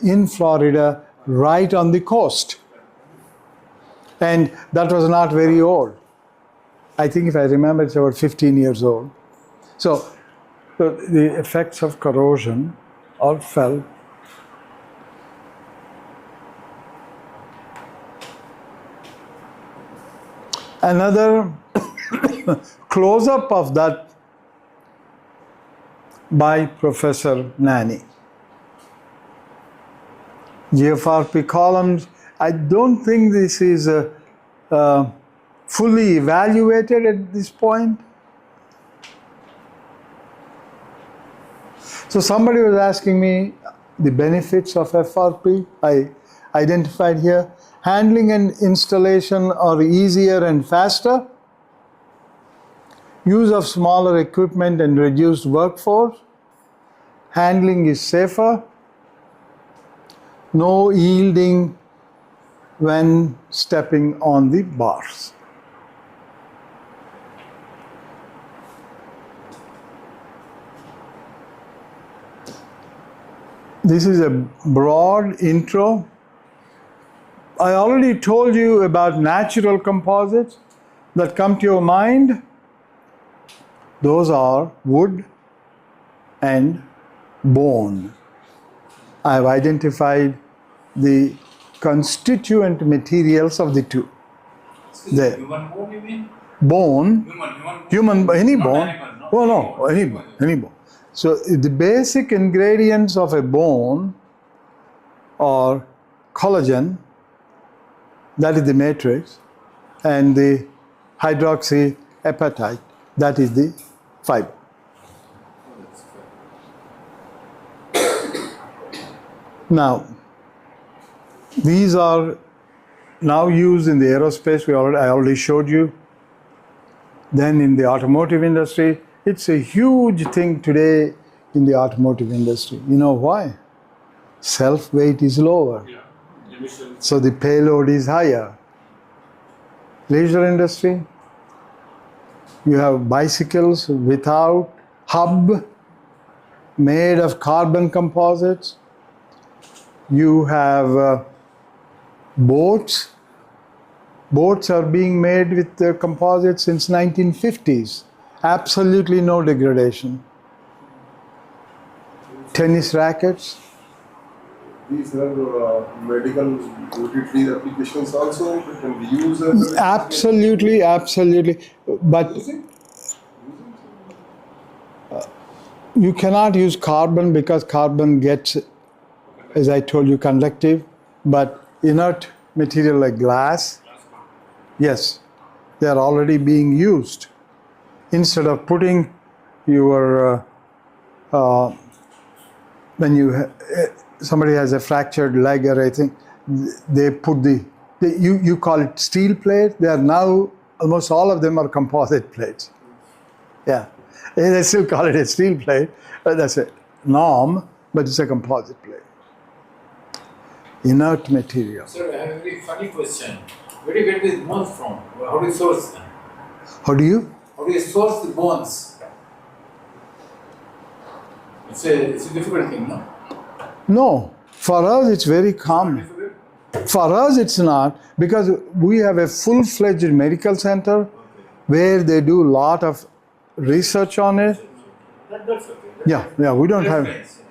in Florida right on the coast. And that was not very old. I think if I remember, it's about 15 years old. So the effects of corrosion are felt. Another close-up of that by Professor Nani. GFRP columns, I don't think this is fully evaluated at this point. So somebody was asking me the benefits of FRP. I identified here. Handling and installation are easier and faster. Use of smaller equipment and reduced workforce. Handling is safer. No yielding when stepping on the bars. This is a broad intro. I already told you about natural composites that come to your mind. Those are wood and bone. I have identified the constituent materials of the two. There. Human bone, you mean? Bone, Human, any not bone. animal, no? Oh no, any bone. So the basic ingredients of a bone are collagen, that is the matrix, and the hydroxyapatite, that is the fiber. Now, these are now used in the aerospace. I already showed you. Then in the automotive industry, it's a huge thing today in the automotive industry. You know why? Self-weight is lower. Yeah. Emissions. So the payload is higher. Leisure industry, you have bicycles without hub, made of carbon composites. You have boats. Boats are being made with composites since 1950s. Absolutely no degradation. Tennis rackets. These are medical duty-free applications also that can be used as Absolutely, absolutely. But you cannot use carbon because carbon gets, as I told you, conductive. But inert material like glass, yes, they are already being used. Instead of putting your, when you, somebody has a fractured leg or anything, they put you call it steel plate. They are now, almost all of them are composite plates. Yeah, they still call it a steel plate, but that's a norm, but it's a composite plate. Inert material. Sir, I have a very funny question. Where do you get these bones from? How do you source them? How do you? How do you source the bones? It's a difficult thing, no? No, for us it's very common. Difficult? For us, it's not, because we have a full-fledged medical center where they do a lot of research on it. That's okay. Yeah, we don't have. Reference.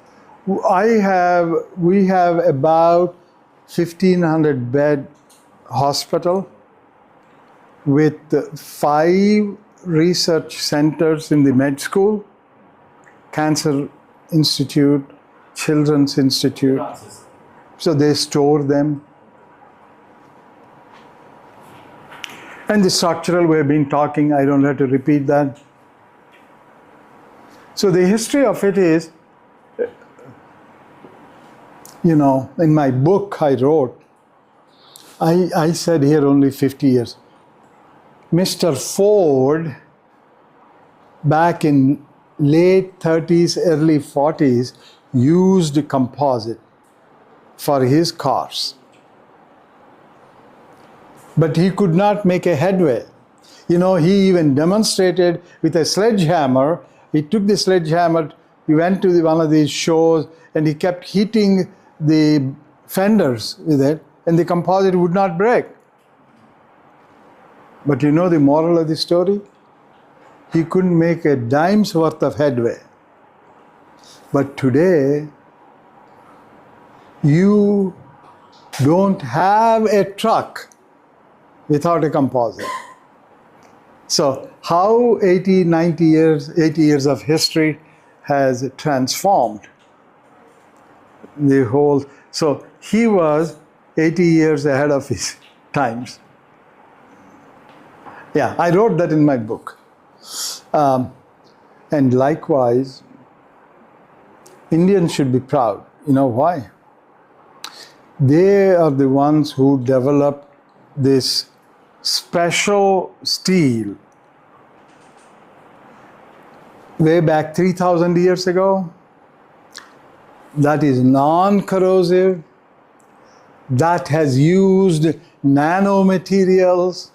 We have about 1,500 bed hospital with 5 research centers in the med school, Cancer Institute, Children's Institute. Francis. So they store them. And the structural, we've been talking, I don't have to repeat that. So the history of it is, in my book I wrote, I said here only 50 years. Mr. Ford, back in late 30s, early 40s, used composite for his cars. But he could not make a headway. He even demonstrated with a sledgehammer. He took the sledgehammer, he went to one of these shows, and he kept hitting the fenders with it, and the composite would not break. But the moral of the story? He couldn't make a dime's worth of headway. But today, you don't have a truck without a composite. So how 80 years of history has transformed the whole. So he was 80 years ahead of his times. Yeah, I wrote that in my book. And likewise, Indians should be proud. You know why? They are the ones who developed this special steel way back 3,000 years ago. That is non-corrosive, that has used nanomaterials,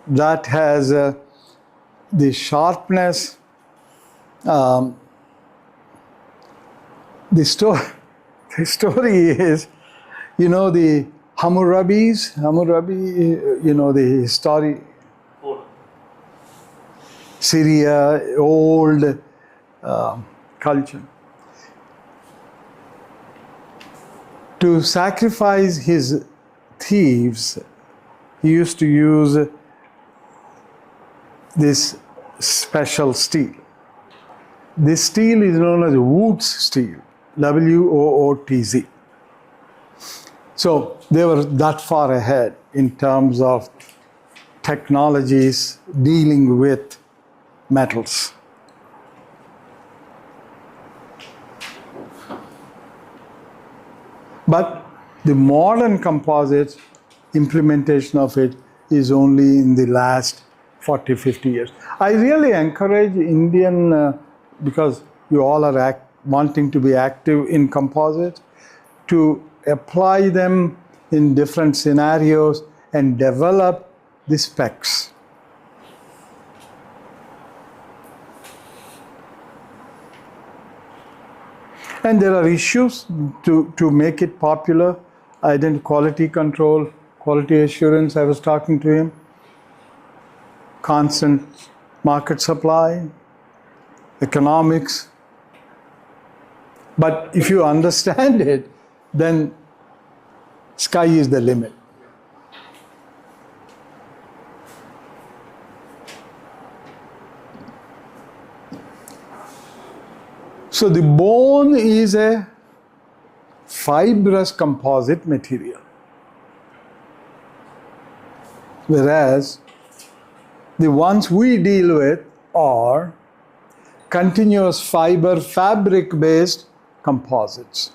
that has the sharpness. The story is, the Hammurabi, the story, Syria, old culture. To sacrifice his thieves, he used to use this special steel. This steel is known as Wootz steel, Wootz. So they were that far ahead in terms of technologies dealing with metals. But the modern composite implementation of it is only in the last 40, 50 years. I really encourage Indian, because you all are wanting to be active in composites, to apply them in different scenarios and develop the specs. And there are issues to make it popular. Quality control, quality assurance, I was talking to him. Constant market supply, economics. But if you understand it, then sky is the limit. So the bone is a fibrous composite material, whereas the ones we deal with are continuous fiber fabric-based composites.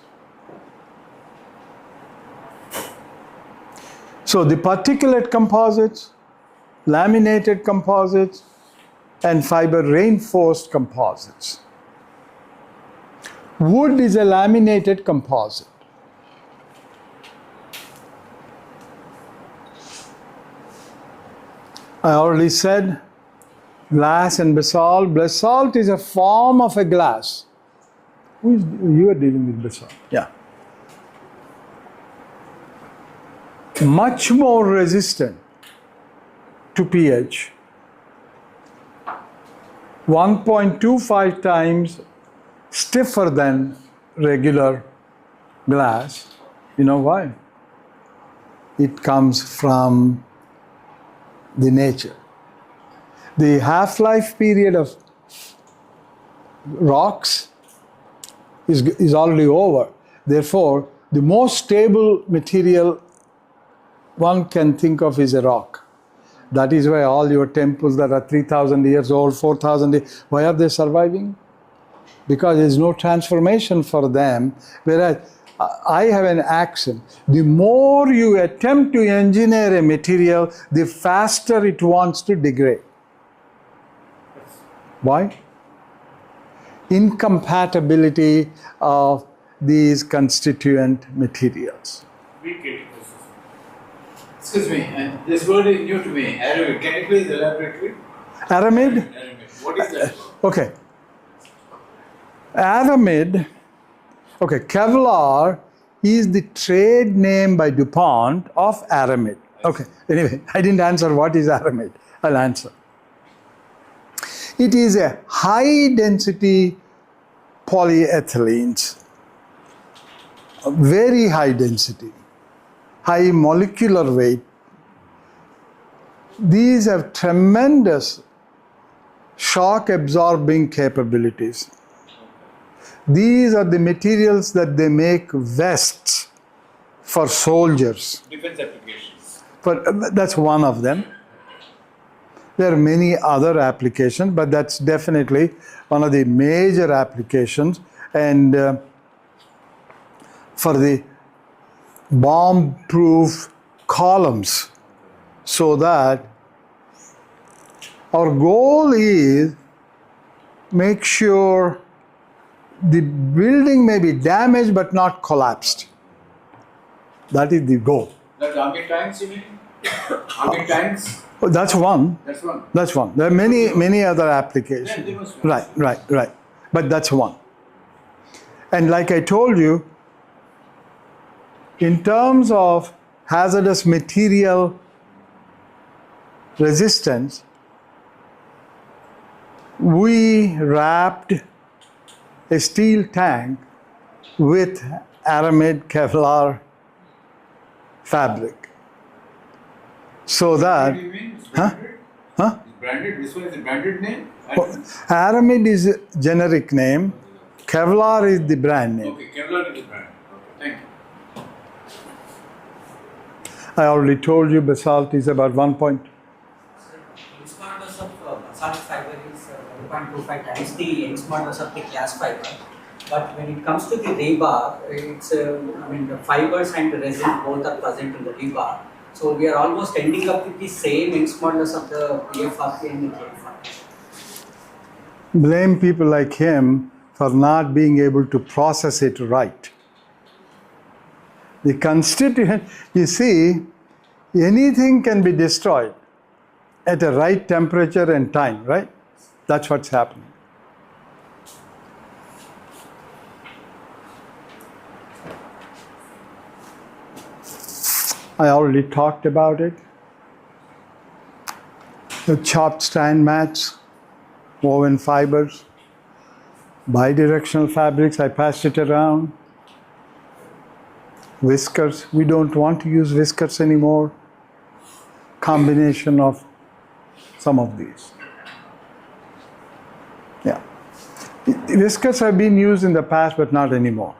So the particulate composites, laminated composites, and fiber reinforced composites. Wood is a laminated composite. I already said glass and basalt. Basalt is a form of a glass. You are dealing with basalt. Yeah. much more resistant to pH, 1.25 times stiffer than regular glass. You know why? It comes from the nature. The half-life period of rocks is already over. Therefore, the most stable material one can think of is a rock. That is why all your temples that are 3,000 years old, 4,000 years, why are they surviving? Because there is no transformation for them. Whereas I have an axiom: the more you attempt to engineer a material, the faster it wants to degrade. Why? Incompatibility of these constituent materials. Excuse me, this word is new to me. Aramid. Can you please elaborate it? Aramid? Aramid. What is that? Okay. Aramid, okay, Kevlar is the trade name by DuPont of aramid. Okay, anyway, I didn't answer what is aramid. I'll answer. It is a high density polyethylenes, very high density, high molecular weight. These have tremendous shock absorbing capabilities. These are the materials that they make vests for soldiers. Defense applications. That's one of them. There are many other applications, but that's definitely one of the major applications. And for the bomb-proof columns, so that our goal is make sure the building may be damaged but not collapsed. That is the goal. Like army tanks, you mean? Army tanks? Oh, that's one. That's one. That's one. There are many other applications. Yeah, they must be. Right. But that's one. And like I told you, in terms of hazardous material resistance, we wrapped a steel tank with aramid Kevlar fabric. So that, What do you mean? It's huh? branded? Huh? It's branded? This one is a branded name? Aramid is a generic name. Kevlar is the brand name. Okay, Kevlar is the brand. Okay, thank you. I already told you basalt is about 1 point. Its modulus of basalt fiber is 1.25 times the Young's modulus of the glass fiber. But when it comes to the rebar, it's the fibers and the resin both are present in the rebar. So we are almost ending up with the same Young's modulus of the FRP and the KFRP. Blame people like him for not being able to process it right. The constituent, you see, anything can be destroyed at a right temperature and time, right? That's what's happening. I already talked about it. The chopped strand mats, woven fibers, bidirectional fabrics, I passed it around. Whiskers, we don't want to use whiskers anymore. Combination of some of these. Yeah. Whiskers have been used in the past, but not anymore.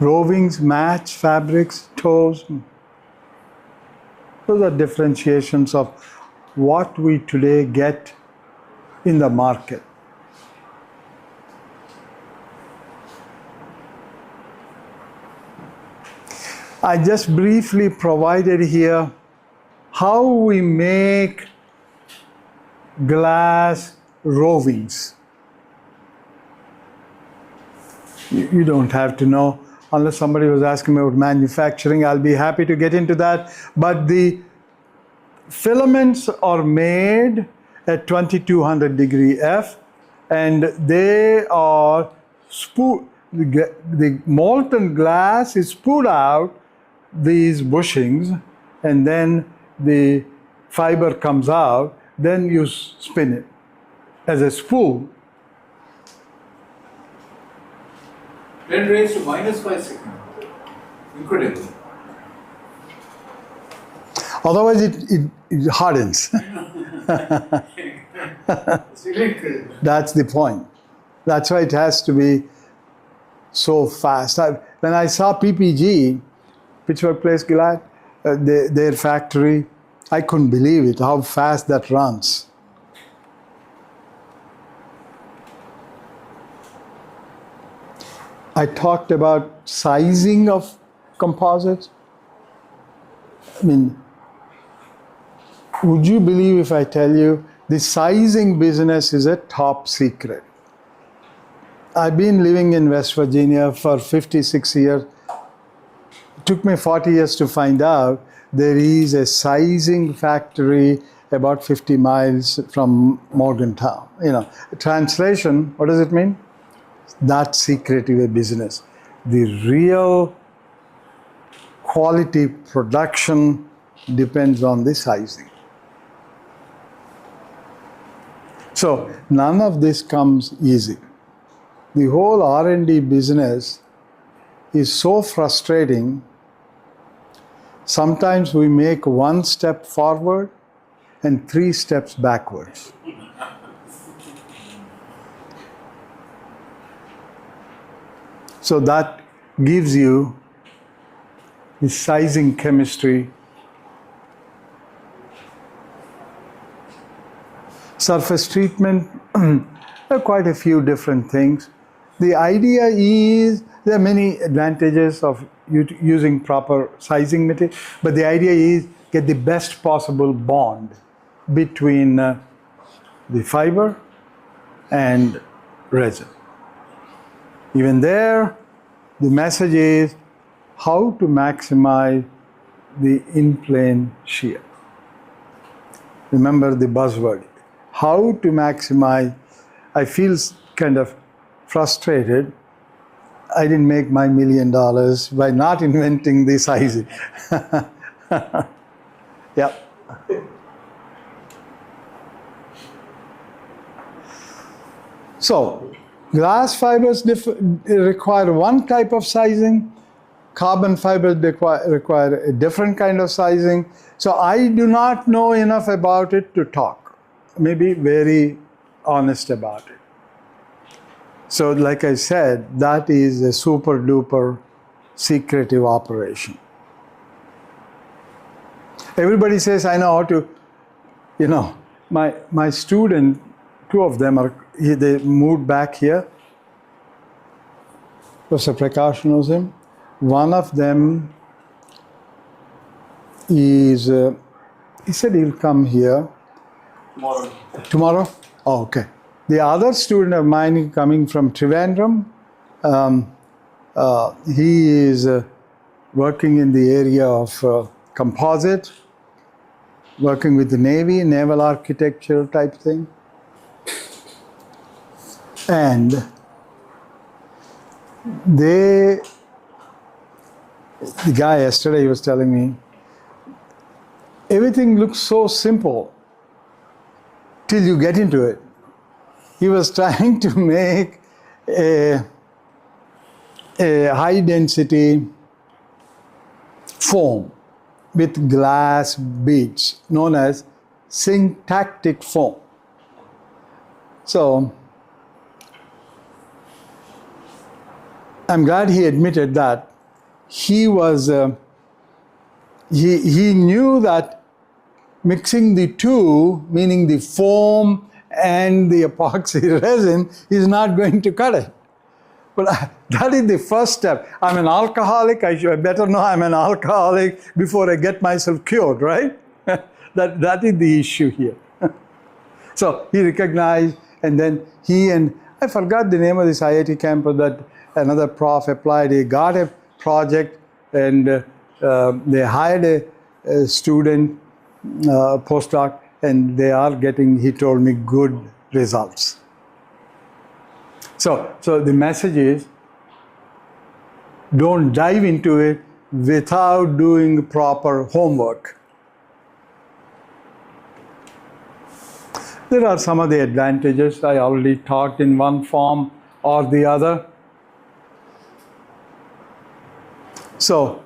Rovings, match, fabrics, toes. Those are differentiations of what we today get in the market. I just briefly provided here how we make glass rovings. You don't have to know. Unless somebody was asking me about manufacturing, I'll be happy to get into that. But the filaments are made at 2200 degree F, and they are the molten glass is put out these bushings, and then the fiber comes out, then you spin it as a spool. 10 raised to minus 5 seconds. Incredible. Otherwise, it hardens. It's really incredible. That's the point. That's why it has to be so fast. When I saw PPG, Pittsburgh Place Gillette, their factory, I couldn't believe it, how fast that runs. I talked about sizing of composites. I mean, would you believe if I tell you the sizing business is a top secret? I've been living in West Virginia for 56 years. It took me 40 years to find out there is a sizing factory about 50 miles from Morgantown. You know, translation, what does it mean? That's secretive a business. The real quality production depends on the sizing. So none of this comes easy. The whole R&D business is so frustrating. Sometimes we make one step forward and 3 steps backwards. So that gives you the sizing chemistry. Surface treatment, there are quite a few different things. The idea is, there are many advantages of using proper sizing material, but the idea is get the best possible bond between the fiber and resin. Even there, the message is how to maximize the in-plane shear. Remember the buzzword, how to maximize. I feel kind of frustrated. I didn't make my $1 million by not inventing the sizing. Yeah. So, glass fibers require one type of sizing. Carbon fibers require a different kind of sizing. So I do not know enough about it to talk. Maybe very honest about it. So like I said, that is a super duper secretive operation. Everybody says, I know how to, you know, my student, 2 of them they moved back here. Professor Prakash knows him. One of them is, he said he'll come here. Tomorrow. Tomorrow? Oh, okay. The other student of mine coming from Trivandrum, he is working in the area of composite, working with the Navy, naval architecture type thing. And the guy yesterday was telling me, everything looks so simple till you get into it. He was trying to make a high density foam with glass beads known as syntactic foam. So I'm glad he admitted that he was he knew that mixing the two, meaning the foam and the epoxy resin, is not going to cut it. But that is the first step. I'm an alcoholic. I better know I'm an alcoholic before I get myself cured, right? that is the issue here. So he recognized, and then he and I forgot the name of this IIT campus that another prof applied. He got a project, and they hired a student, postdoc, and they are getting, he told me, good results. So the message is, don't dive into it without doing proper homework. There are some of the advantages. I already talked in one form or the other. So,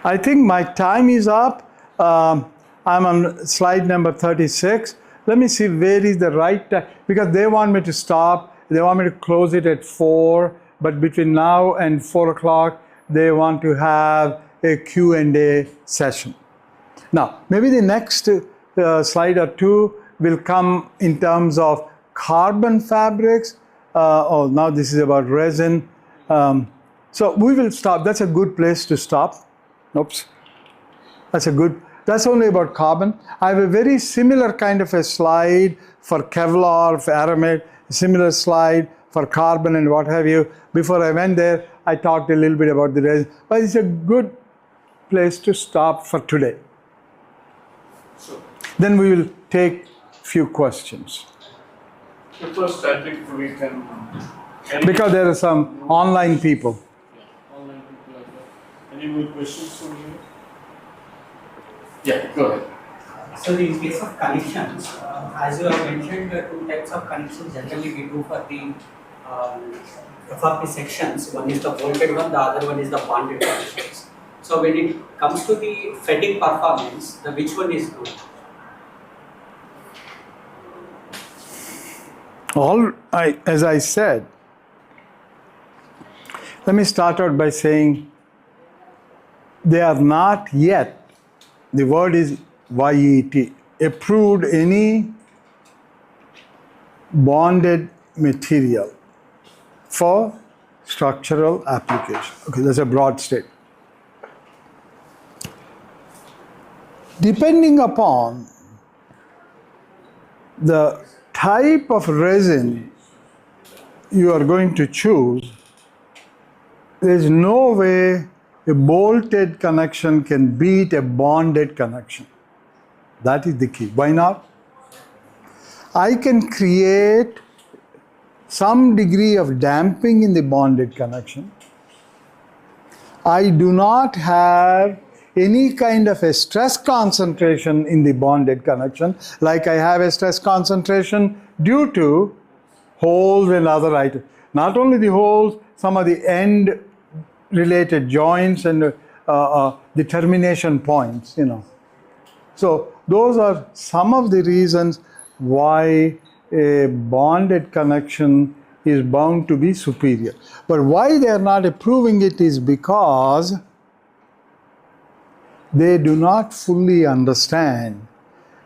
I think my time is up. I'm on slide number 36. Let me see where is the right time, because they want me to stop. They want me to close it at 4, but between now and 4 o'clock, they want to have a Q&A session. Now, maybe the next slide or two will come in terms of carbon fabrics. Oh, now this is about resin. So we will stop. That's a good place to stop. Oops. That's only about carbon. I have a very similar kind of a slide for Kevlar, for aramid, similar slide for carbon and what have you. Before I went there, I talked a little bit about the resin, but it's a good place to stop for today. So, Then we will take few questions. the first I think we can. Because there are some online people. Yeah, online people like that. Any more questions from you? Yeah, go ahead. So in case of connections, as you have mentioned, two types of connections generally we do for the FRP sections. One is the bolted one, the other one is the bonded connections. So when it comes to the fitting performance, which one is good? As I said, let me start out by saying they are not yet, the word is YET, approved any bonded material for structural application. Okay, that's a broad statement. Depending upon the type of resin you are going to choose, there is no way a bolted connection can beat a bonded connection. That is the key. Why not? I can create some degree of damping in the bonded connection. I do not have any kind of a stress concentration in the bonded connection, like I have a stress concentration due to holes and other items. Not only the holes, some of the end related joints and the termination points, So those are some of the reasons why a bonded connection is bound to be superior. But why they are not approving it is because they do not fully understand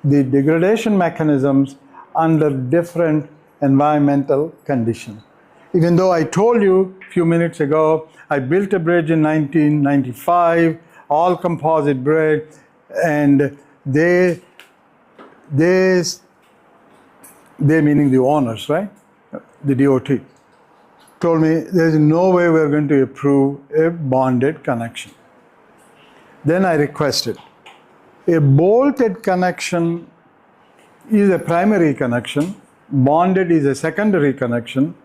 the degradation mechanisms under different environmental conditions. Even though I told you a few minutes ago, I built a bridge in 1995, all composite bridge, and they meaning the owners, right? The DOT, told me there's no way we're going to approve a bonded connection. Then I requested, a bolted connection is a primary connection, bonded is a secondary connection.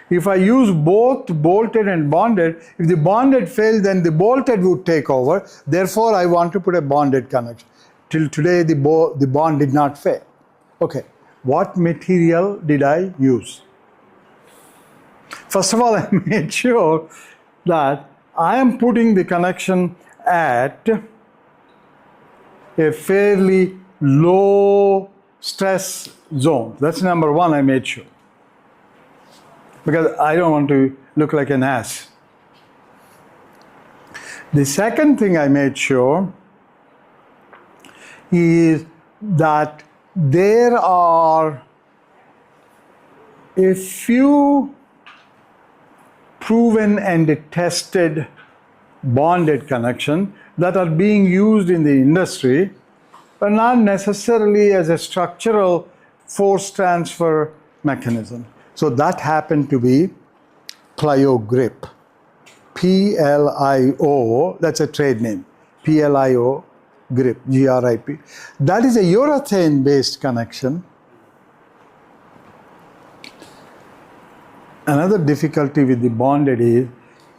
If I use both bolted and bonded, if the bonded fails, then the bolted would take over. Therefore, I want to put a bonded connection. Till today, the bond did not fail. Okay, what material did I use? First of all, I made sure that I am putting the connection at a fairly low stress zone. That's number one, I made sure. Because I don't want to look like an ass. The second thing I made sure is that there are a few proven and tested bonded connections that are being used in the industry, but not necessarily as a structural force transfer mechanism. So that happened to be Plio Grip, P-L-I-O, that's a trade name, P-L-I-O Grip, G-R-I-P. That is a urethane-based connection. Another difficulty with the bonded is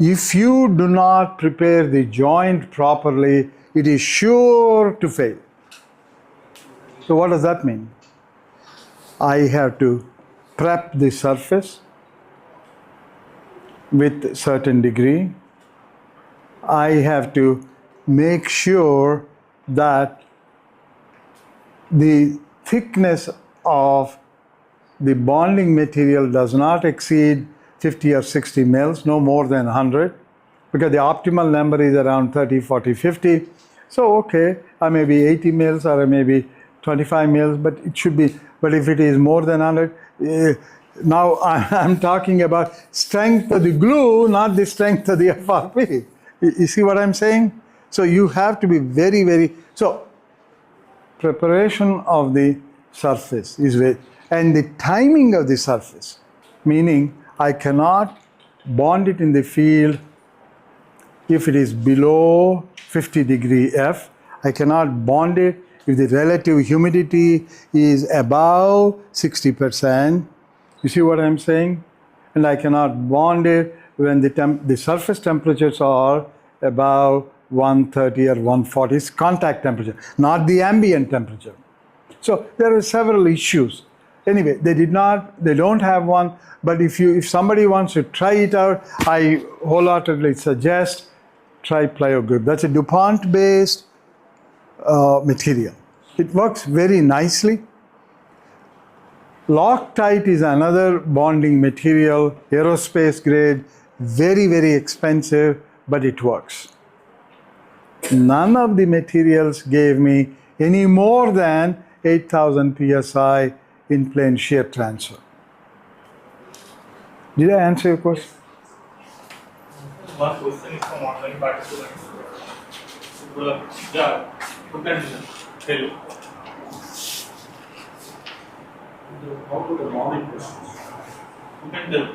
If you do not prepare the joint properly, it is sure to fail. So what does that mean? I have to prep the surface with certain degree. I have to make sure that the thickness of the bonding material does not exceed 50 or 60 mils, no more than 100, because the optimal number is around 30, 40, 50. So, okay, I may be 80 mils or I may be 25 mils, but it should be, but if it is more than 100, now I'm talking about strength of the glue, not the strength of the FRP. You see what I'm saying? So you have to be very, very, so preparation of the surface is very, and the timing of the surface, meaning I cannot bond it in the field if it is below 50 degree F. I cannot bond it if the relative humidity is above 60%. You see what I'm saying? And I cannot bond it when the surface temperatures are above 130 or 140. It's contact temperature, not the ambient temperature. So there are several issues. Anyway, they don't have one, but if somebody wants to try it out, I wholeheartedly suggest try plyo-grip. That's a DuPont-based material. It works very nicely. Loctite is another bonding material, aerospace grade, very, very expensive, but it works. None of the materials gave me any more than 8,000 psi in plane shear transfer. Did I answer your question? One question is from online participants. Yeah, you can tell. How to the morning questions? You can tell.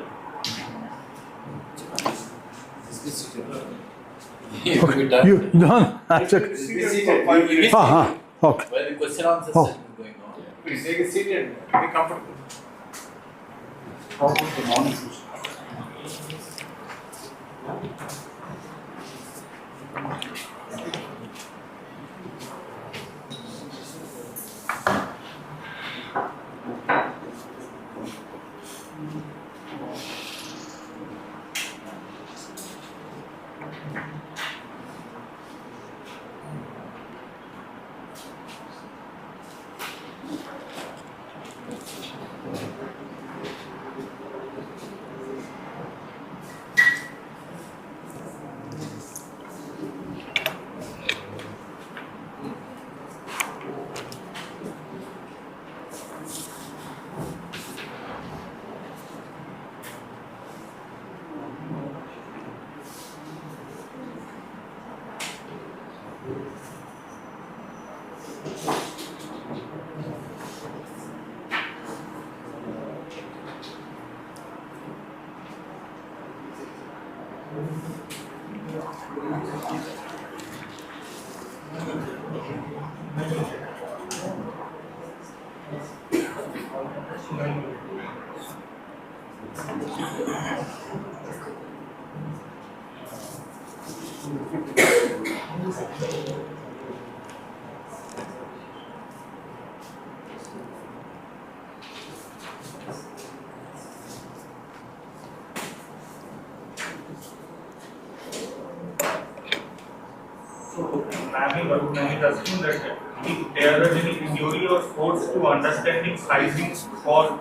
You don't answer. Seated. Okay. Well, the question answer Oh. session is going on. Please take a seat and be comfortable. How about the morning questions? Ma'am is asking that if there is any theory or course to understanding sizing for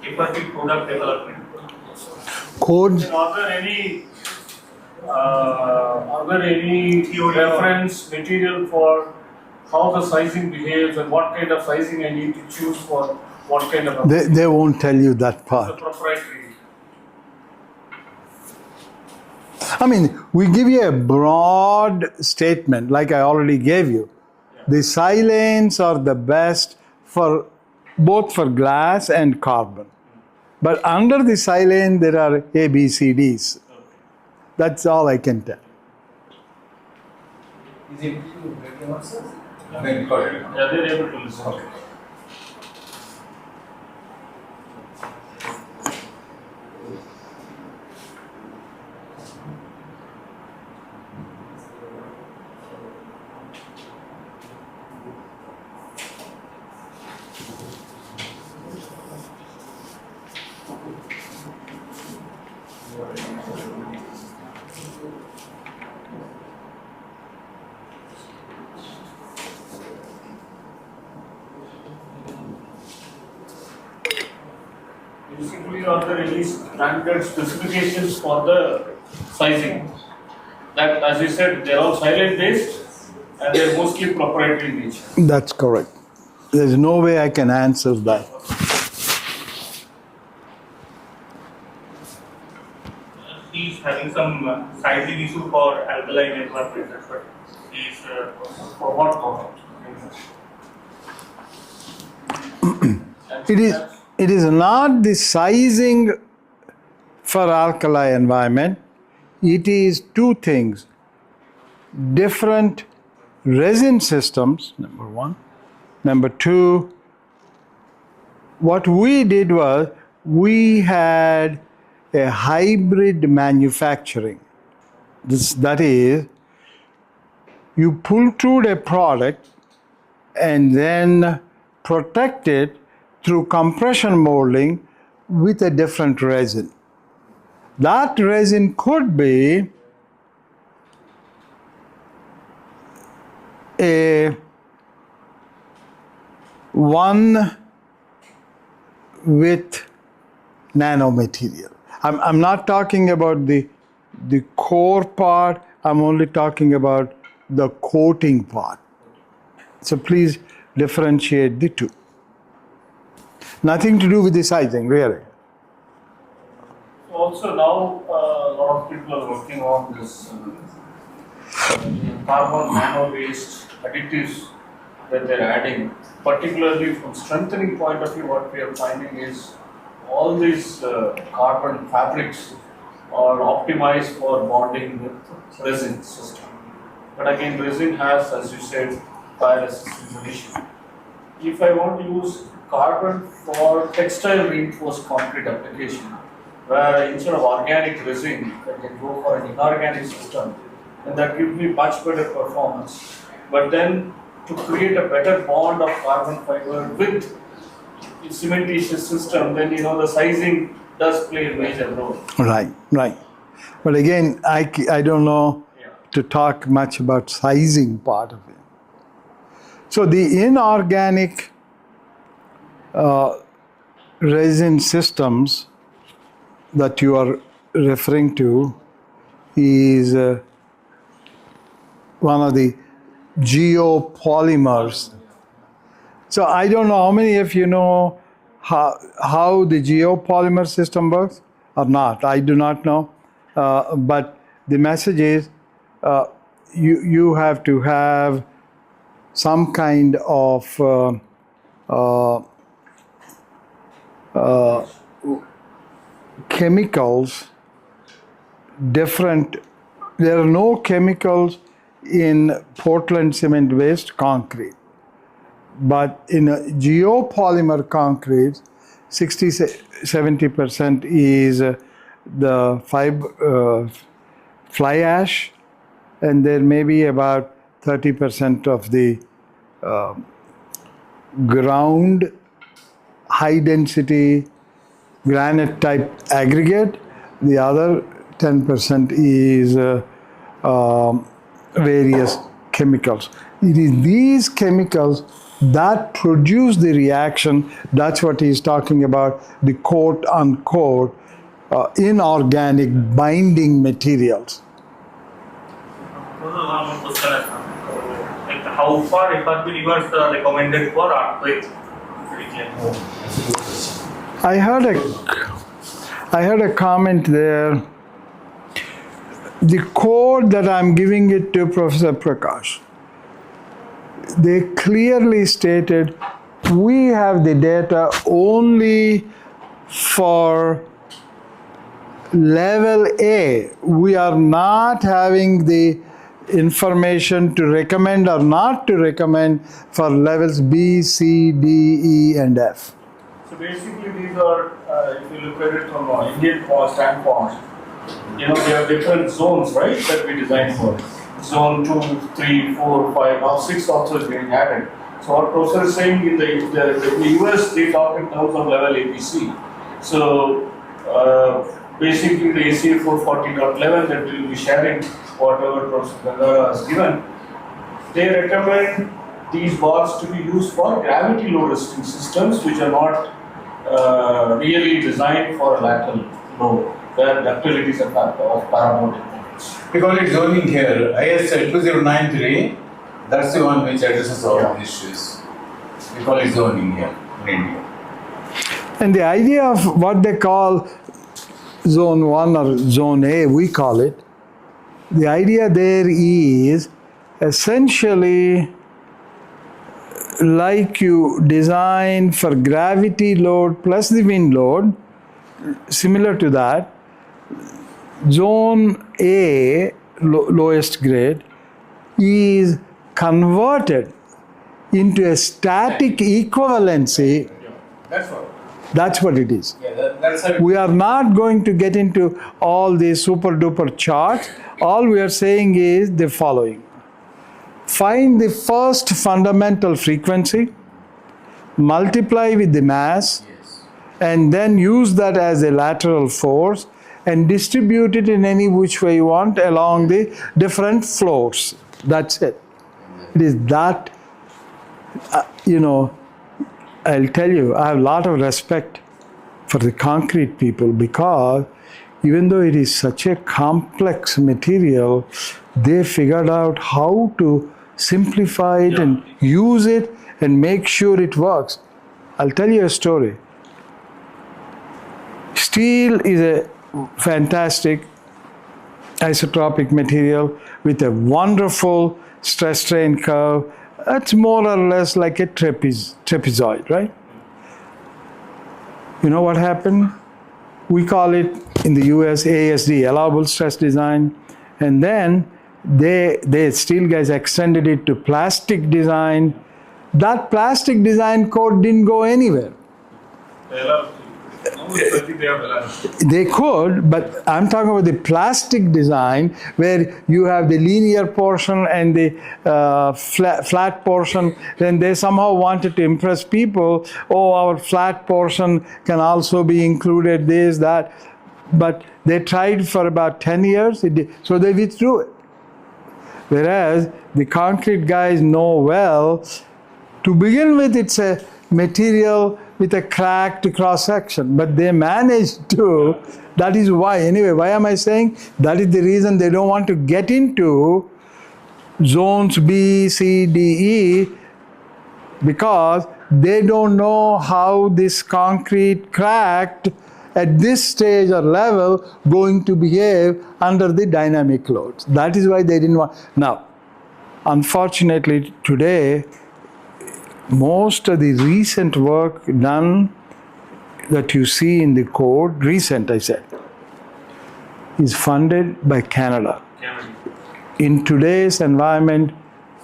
FRP product development. Code. Are there any reference material for how the sizing behaves and what kind of sizing I need to choose for what kind of They won't tell you that the part. proprietary? I mean, we give you a broad statement, like I already gave you. The silanes are the best for both for glass and carbon. But under the silane, there are A, B, C, Ds. That's all I can tell. Is it to get your answers? Yeah, they're able to listen. Okay. Basically, are there any standard specifications for the sizing? That, as you said, they're all silent based and they're mostly proprietary in nature. That's correct. There's no way I can answer that. He's having some sizing issue for alkaline environment. That's what he's For what product? It is not the sizing for alkali environment. It is two things. Different resin systems, number one. Number two, what we did was we had a hybrid manufacturing. That is, you pultrud a product and then protect it through compression molding with a different resin. That resin could be a one with nanomaterial. I'm not talking about the core part, I'm only talking about the coating part. So please differentiate the two. Nothing to do with the sizing, really. Also now, a lot of people are working on this carbon nano-based additives that they're adding. Particularly from strengthening point of view, what we are finding is all these carbon fabrics are optimized for bonding with resin system. But again, resin has, as you said, fire resistance is an issue. If I want to use carbon for textile reinforced concrete application, where instead of organic resin, I can go for an inorganic system, and that gives me much better performance. But then to create a better bond of carbon fiber with cementitious system, then the sizing does play a major role. Right. But again, I don't know to talk much about sizing part of it. So the inorganic resin systems that you are referring to is one of the geopolymers. So I don't know how many of you know how the geopolymer system works or not. I do not know. But the message is you have to have some kind of chemicals, different. There are no chemicals in Portland cement based concrete. But in a geopolymer concrete, 60-70% is the fly ash, and there may be about 30% of the ground high density granite type aggregate. The other 10% is various chemicals. It is these chemicals that produce the reaction. That's what he's talking about, the quote unquote inorganic binding materials. One question, like how far FRP levers are recommended for earthquake region? I heard a comment there. The code that I'm giving it to Professor Prakash, they clearly stated we have the data only for level A. We are not having the information to recommend or not to recommend for levels B, C, D, E, and F. So basically these are, if you look at it from an Indian standpoint, we have different zones, right, that we designed for. Zone 2, 3, 4, 5, now 6 also is being added. So what professor is saying, in the US, they talk in terms of level APC. So basically the ACA 440.11 that we will be sharing whatever Professor Ganga has given, they recommend these bars to be used for gravity load resisting systems which are not really designed for a lateral load, where ductility is a factor of paramount importance. We call it zoning here. IS 2093, that's the one which addresses all the issues. We call it zoning here in India. And the idea of what they call zone 1 or zone A, we call it, the idea there is essentially like you design for gravity load plus the wind load, similar to that, zone A, lowest grade, is converted into a static equivalency. That's what. That's what it is. Yeah, that's how We are not going to get into all these super duper charts. All we are saying is the following. Find the first fundamental frequency, multiply with the mass, and then use that as a lateral force and distribute it in any which way you want along the different floors. That's it. It is that, I'll tell you, I have a lot of respect for the concrete people because even though it is such a complex material, they figured out how to simplify it and use it and make sure it works. I'll tell you a story. Steel is a fantastic isotropic material with a wonderful stress strain curve. That's more or less like a trapezoid, right? You know what happened? We call it in the US ASD, allowable stress design, and then the steel guys extended it to plastic design. That plastic design code didn't go anywhere. L03. I think they have L03. They could, but I'm talking about the plastic design where you have the linear portion and the flat portion. Then they somehow wanted to impress people. Oh, our flat portion can also be included, this, that. But they tried for about 10 years, so they withdrew it. Whereas the concrete guys know well, to begin with, it's a material with a cracked cross section, but they managed to. That is why. Anyway, why am I saying? That is the reason they don't want to get into zones B, C, D, E, because they don't know how this concrete cracked at this stage or level going to behave under the dynamic loads. That is why they didn't want. Now, unfortunately, today, most of the recent work done that you see in the code, recent I said, is funded by Canada. In today's environment,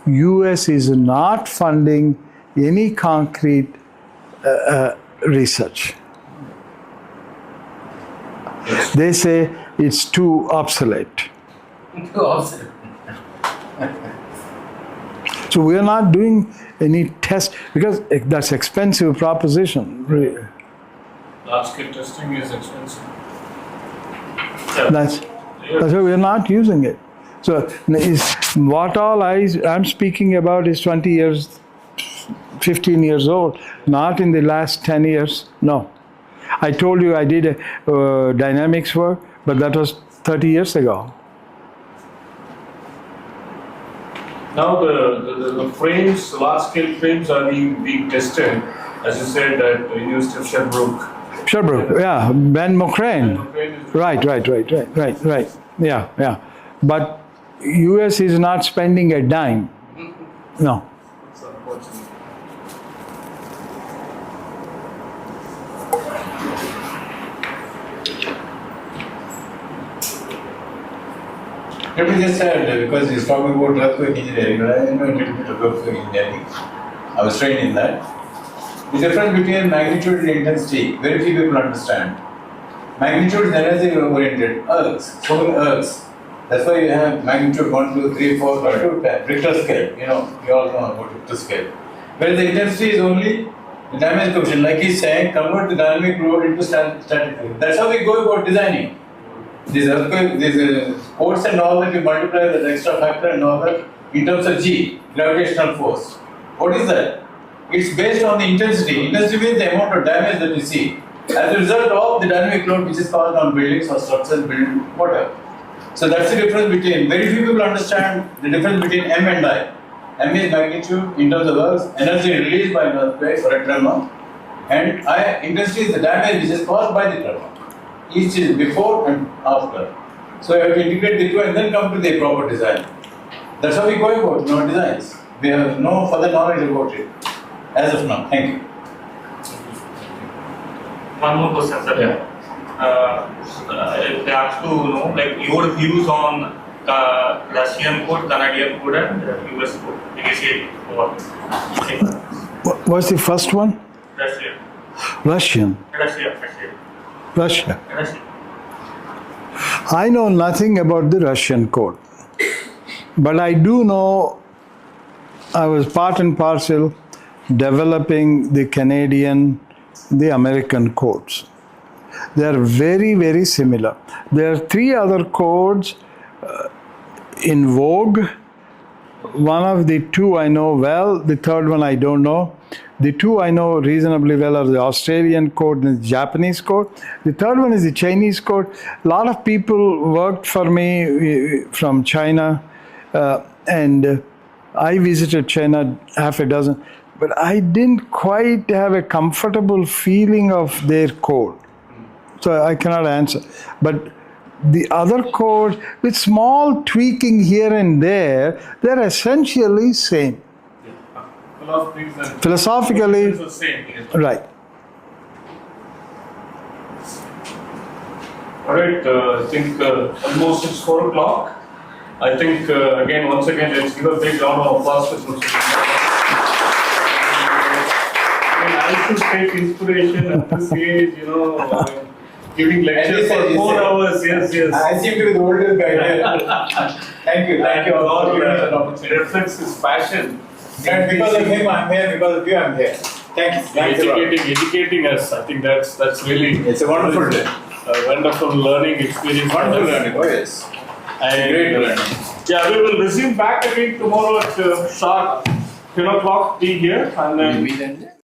US is not funding any concrete research. They say it's too obsolete. So we are not doing any test because that's expensive proposition. Large scale testing is expensive. That's why we are not using it. So what all I'm speaking about is 20 years, 15 years old, not in the last 10 years, no. I told you I did dynamics work, but that was 30 years ago. Now the frames, large scale frames are being tested, as you said, at the University of Sherbrooke. Sherbrooke, yeah, Ben Mokrane. Right. Yeah. But US is not spending a dime. No. It's unfortunate. Let me just add, because he's talking about earthquake engineering, I know a little bit of earthquake engineering. I was trained in that. The difference between magnitude and intensity, very few people understand. Magnitude is energy oriented, earths, so many earths. That's why you have magnitude 1, 2, 3, 4, 5, 2, 10, Richter scale. You all know about Richter scale. Whereas the intensity is only the damage coefficient. Like he's saying, convert the dynamic load into static load. That's how we go about designing. These earthquake, these codes and all that, you multiply the extra factor and all that in terms of G, gravitational force. What is that? It's based on the intensity. Intensity means the amount of damage that you see as a result of the dynamic load which is caused on buildings or structures, building, whatever. So that's the difference between, very few people understand the difference between M and I. M is magnitude in terms of Earth's energy released by an earthquake or a tremor, and I, intensity is the damage which is caused by the tremor. Each is before and after. So you have to integrate the two and then come to the proper design. That's how we go about our designs. We have no further knowledge about it as of now. Thank you. One more question, sir. Yeah. They asked to know like your views on Russian code, Canadian code, and US code. Initiate what? What's the first one? Russia. Russian. Russia. Russia. Russia. I know nothing about the Russian code, but I do know I was part and parcel developing the Canadian, the American codes. They are very, very similar. There are three other codes in vogue. One of the two I know well, the third one I don't know. The two I know reasonably well are the Australian code and the Japanese code. The third one is the Chinese code. A lot of people worked for me from China, and I visited China half a dozen, but I didn't quite have a comfortable feeling of their code. So I cannot answer. But the other codes, with small tweaking here and there, they're essentially same. Philosophically, It's the same. Yes. right. All right, I think almost it's 4 o'clock. I think again, once again, let's give a big round of applause to Professor. I should take inspiration at this age, giving lectures for 4 hours. Yes. I seem to be the oldest guy here. Thank you all for giving me that opportunity. Reflects his passion. And because of him, I'm here. Because of you, I'm here. Thanks a lot. Educating us. I think that's really. It's a wonderful day. A wonderful learning experience. Wonderful learning. Oh yes. And, Great learning. Yeah, we will resume back again tomorrow at sharp 10 o'clock. Be here and then. We then.